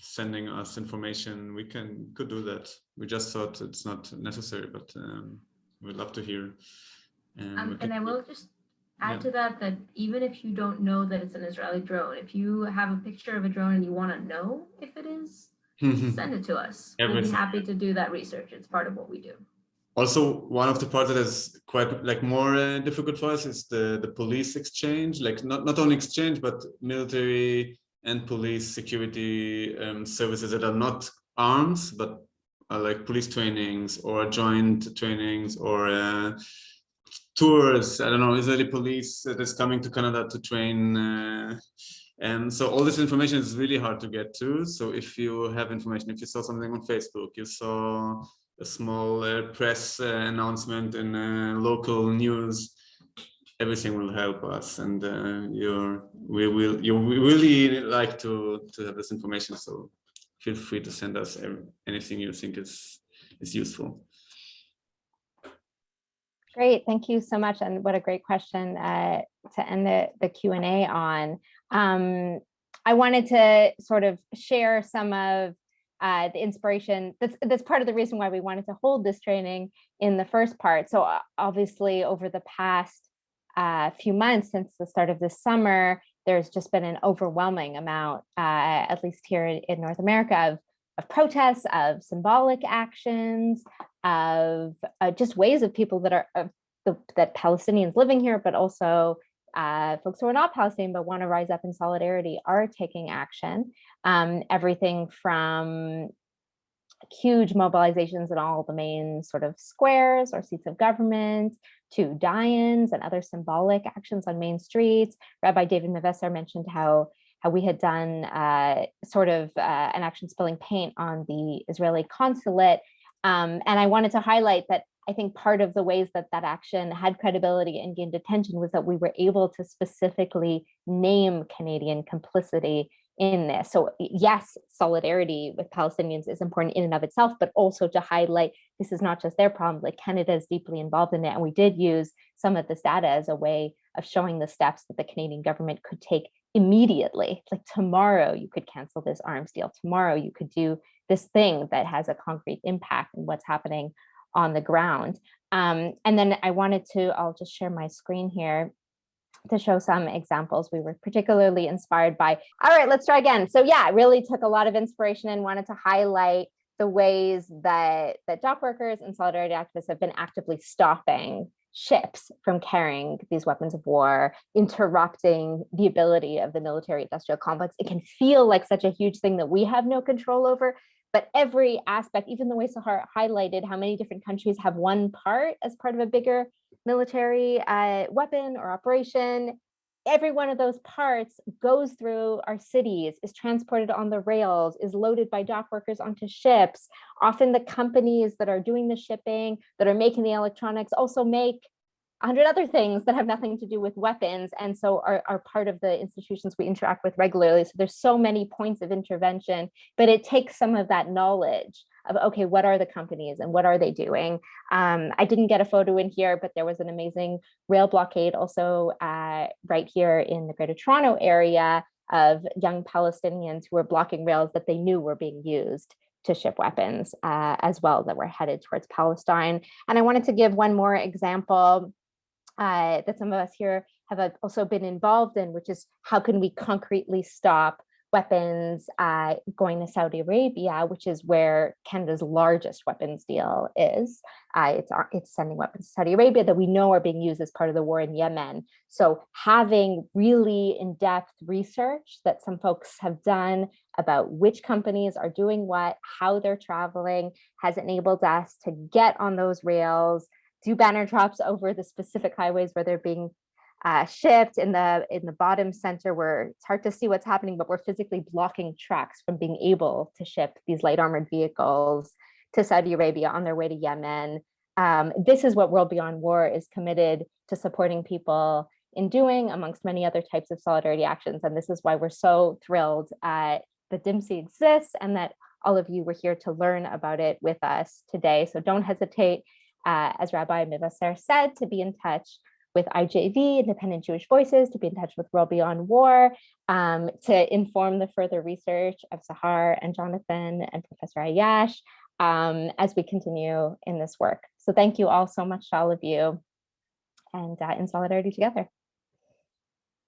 sending us information, we could do that. We just thought it's not necessary, but we'd love to hear. And I will just add to that even if you don't know that it's an Israeli drone, if you have a picture of a drone and you want to know if it is, send it to us. We'll be happy to do that research. It's part of what we do. Also, one of the parts that is quite like more difficult for us is the police exchange, like not only exchange, but military and police security services that are not arms, but are like police trainings or joint trainings or tours. I don't know, Israeli police that is coming to Canada to train. And so all this information is really hard to get to. So if you have information, if you saw something on Facebook, you saw a small press announcement in local news, everything will help us, and we really like to have this information. So feel free to send us anything you think is useful. Great, thank you so much, and what a great question to end the Q&A on. I wanted to sort of share some of the inspiration. That's part of the reason why we wanted to hold this training in the first part. So obviously over the past few months since the start of this summer, there's just been an overwhelming amount, at least here in North America, of protests, of symbolic actions, of just ways of people that are that Palestinians living here, but also folks who are not Palestinian but want to rise up in solidarity are taking action. Everything from huge mobilizations in all the main sort of squares or seats of government to die-ins and other symbolic actions on main streets. Rabbi David Mevesser mentioned how we had done sort of an action spilling paint on the Israeli consulate. And I wanted to highlight that I think part of the ways that that action had credibility and gained attention was that we were able to specifically name Canadian complicity in this. So yes, solidarity with Palestinians is important in and of itself, but also to highlight this is not just their problem, like Canada is deeply involved in it. And we did use some of this data as a way of showing the steps that the Canadian government could take immediately. Like tomorrow you could cancel this arms deal. Tomorrow you could do this thing that has a concrete impact on what's happening on the ground. And then I wanted to, I'll just share my screen here to show some examples we were particularly inspired by. All right, let's try again. So yeah, it really took a lot of inspiration and wanted to highlight the ways that dock workers and solidarity activists have been actively stopping ships from carrying these weapons of war, interrupting the ability of the military industrial complex. It can feel like such a huge thing that we have no control over, but every aspect, even the way Sahar highlighted how many different countries have one part as part of a bigger military weapon or operation, every one of those parts goes through our cities, is transported on the rails, is loaded by dock workers onto ships. Often the companies that are doing the shipping, that are making the electronics, also make 100 other things that have nothing to do with weapons, and so are part of the institutions we interact with regularly. So there's so many points of intervention, but it takes some of that knowledge of, okay, what are the companies and what are they doing? I didn't get a photo in here, but there was an amazing rail blockade also right here in the Greater Toronto area of young Palestinians who were blocking rails that they knew were being used to ship weapons as well that were headed towards Palestine. And I wanted to give one more example that some of us here have also been involved in, which is how can we concretely stop weapons going to Saudi Arabia, which is where Canada's largest weapons deal is. It's sending weapons to Saudi Arabia that we know are being used as part of the war in Yemen. So having really in-depth research that some folks have done about which companies are doing what, how they're traveling, has enabled us to get on those rails, do banner drops over the specific highways where they're being shipped. In the bottom center where it's hard to see what's happening, but we're physically blocking trucks from being able to ship these light armored vehicles to Saudi Arabia on their way to Yemen. This is what World Beyond War is committed to supporting people in doing, amongst many other types of solidarity actions. And this is why we're so thrilled that DIMSI exists and that all of you were here to learn about it with us today. So don't hesitate, as Rabbi Mevasser said, to be in touch with IJV, Independent Jewish Voices, to be in touch with World Beyond War, to inform the further research of Sahar and Jonathan and Professor Ayash as we continue in this work. So thank you all so much to all of you, and in solidarity together.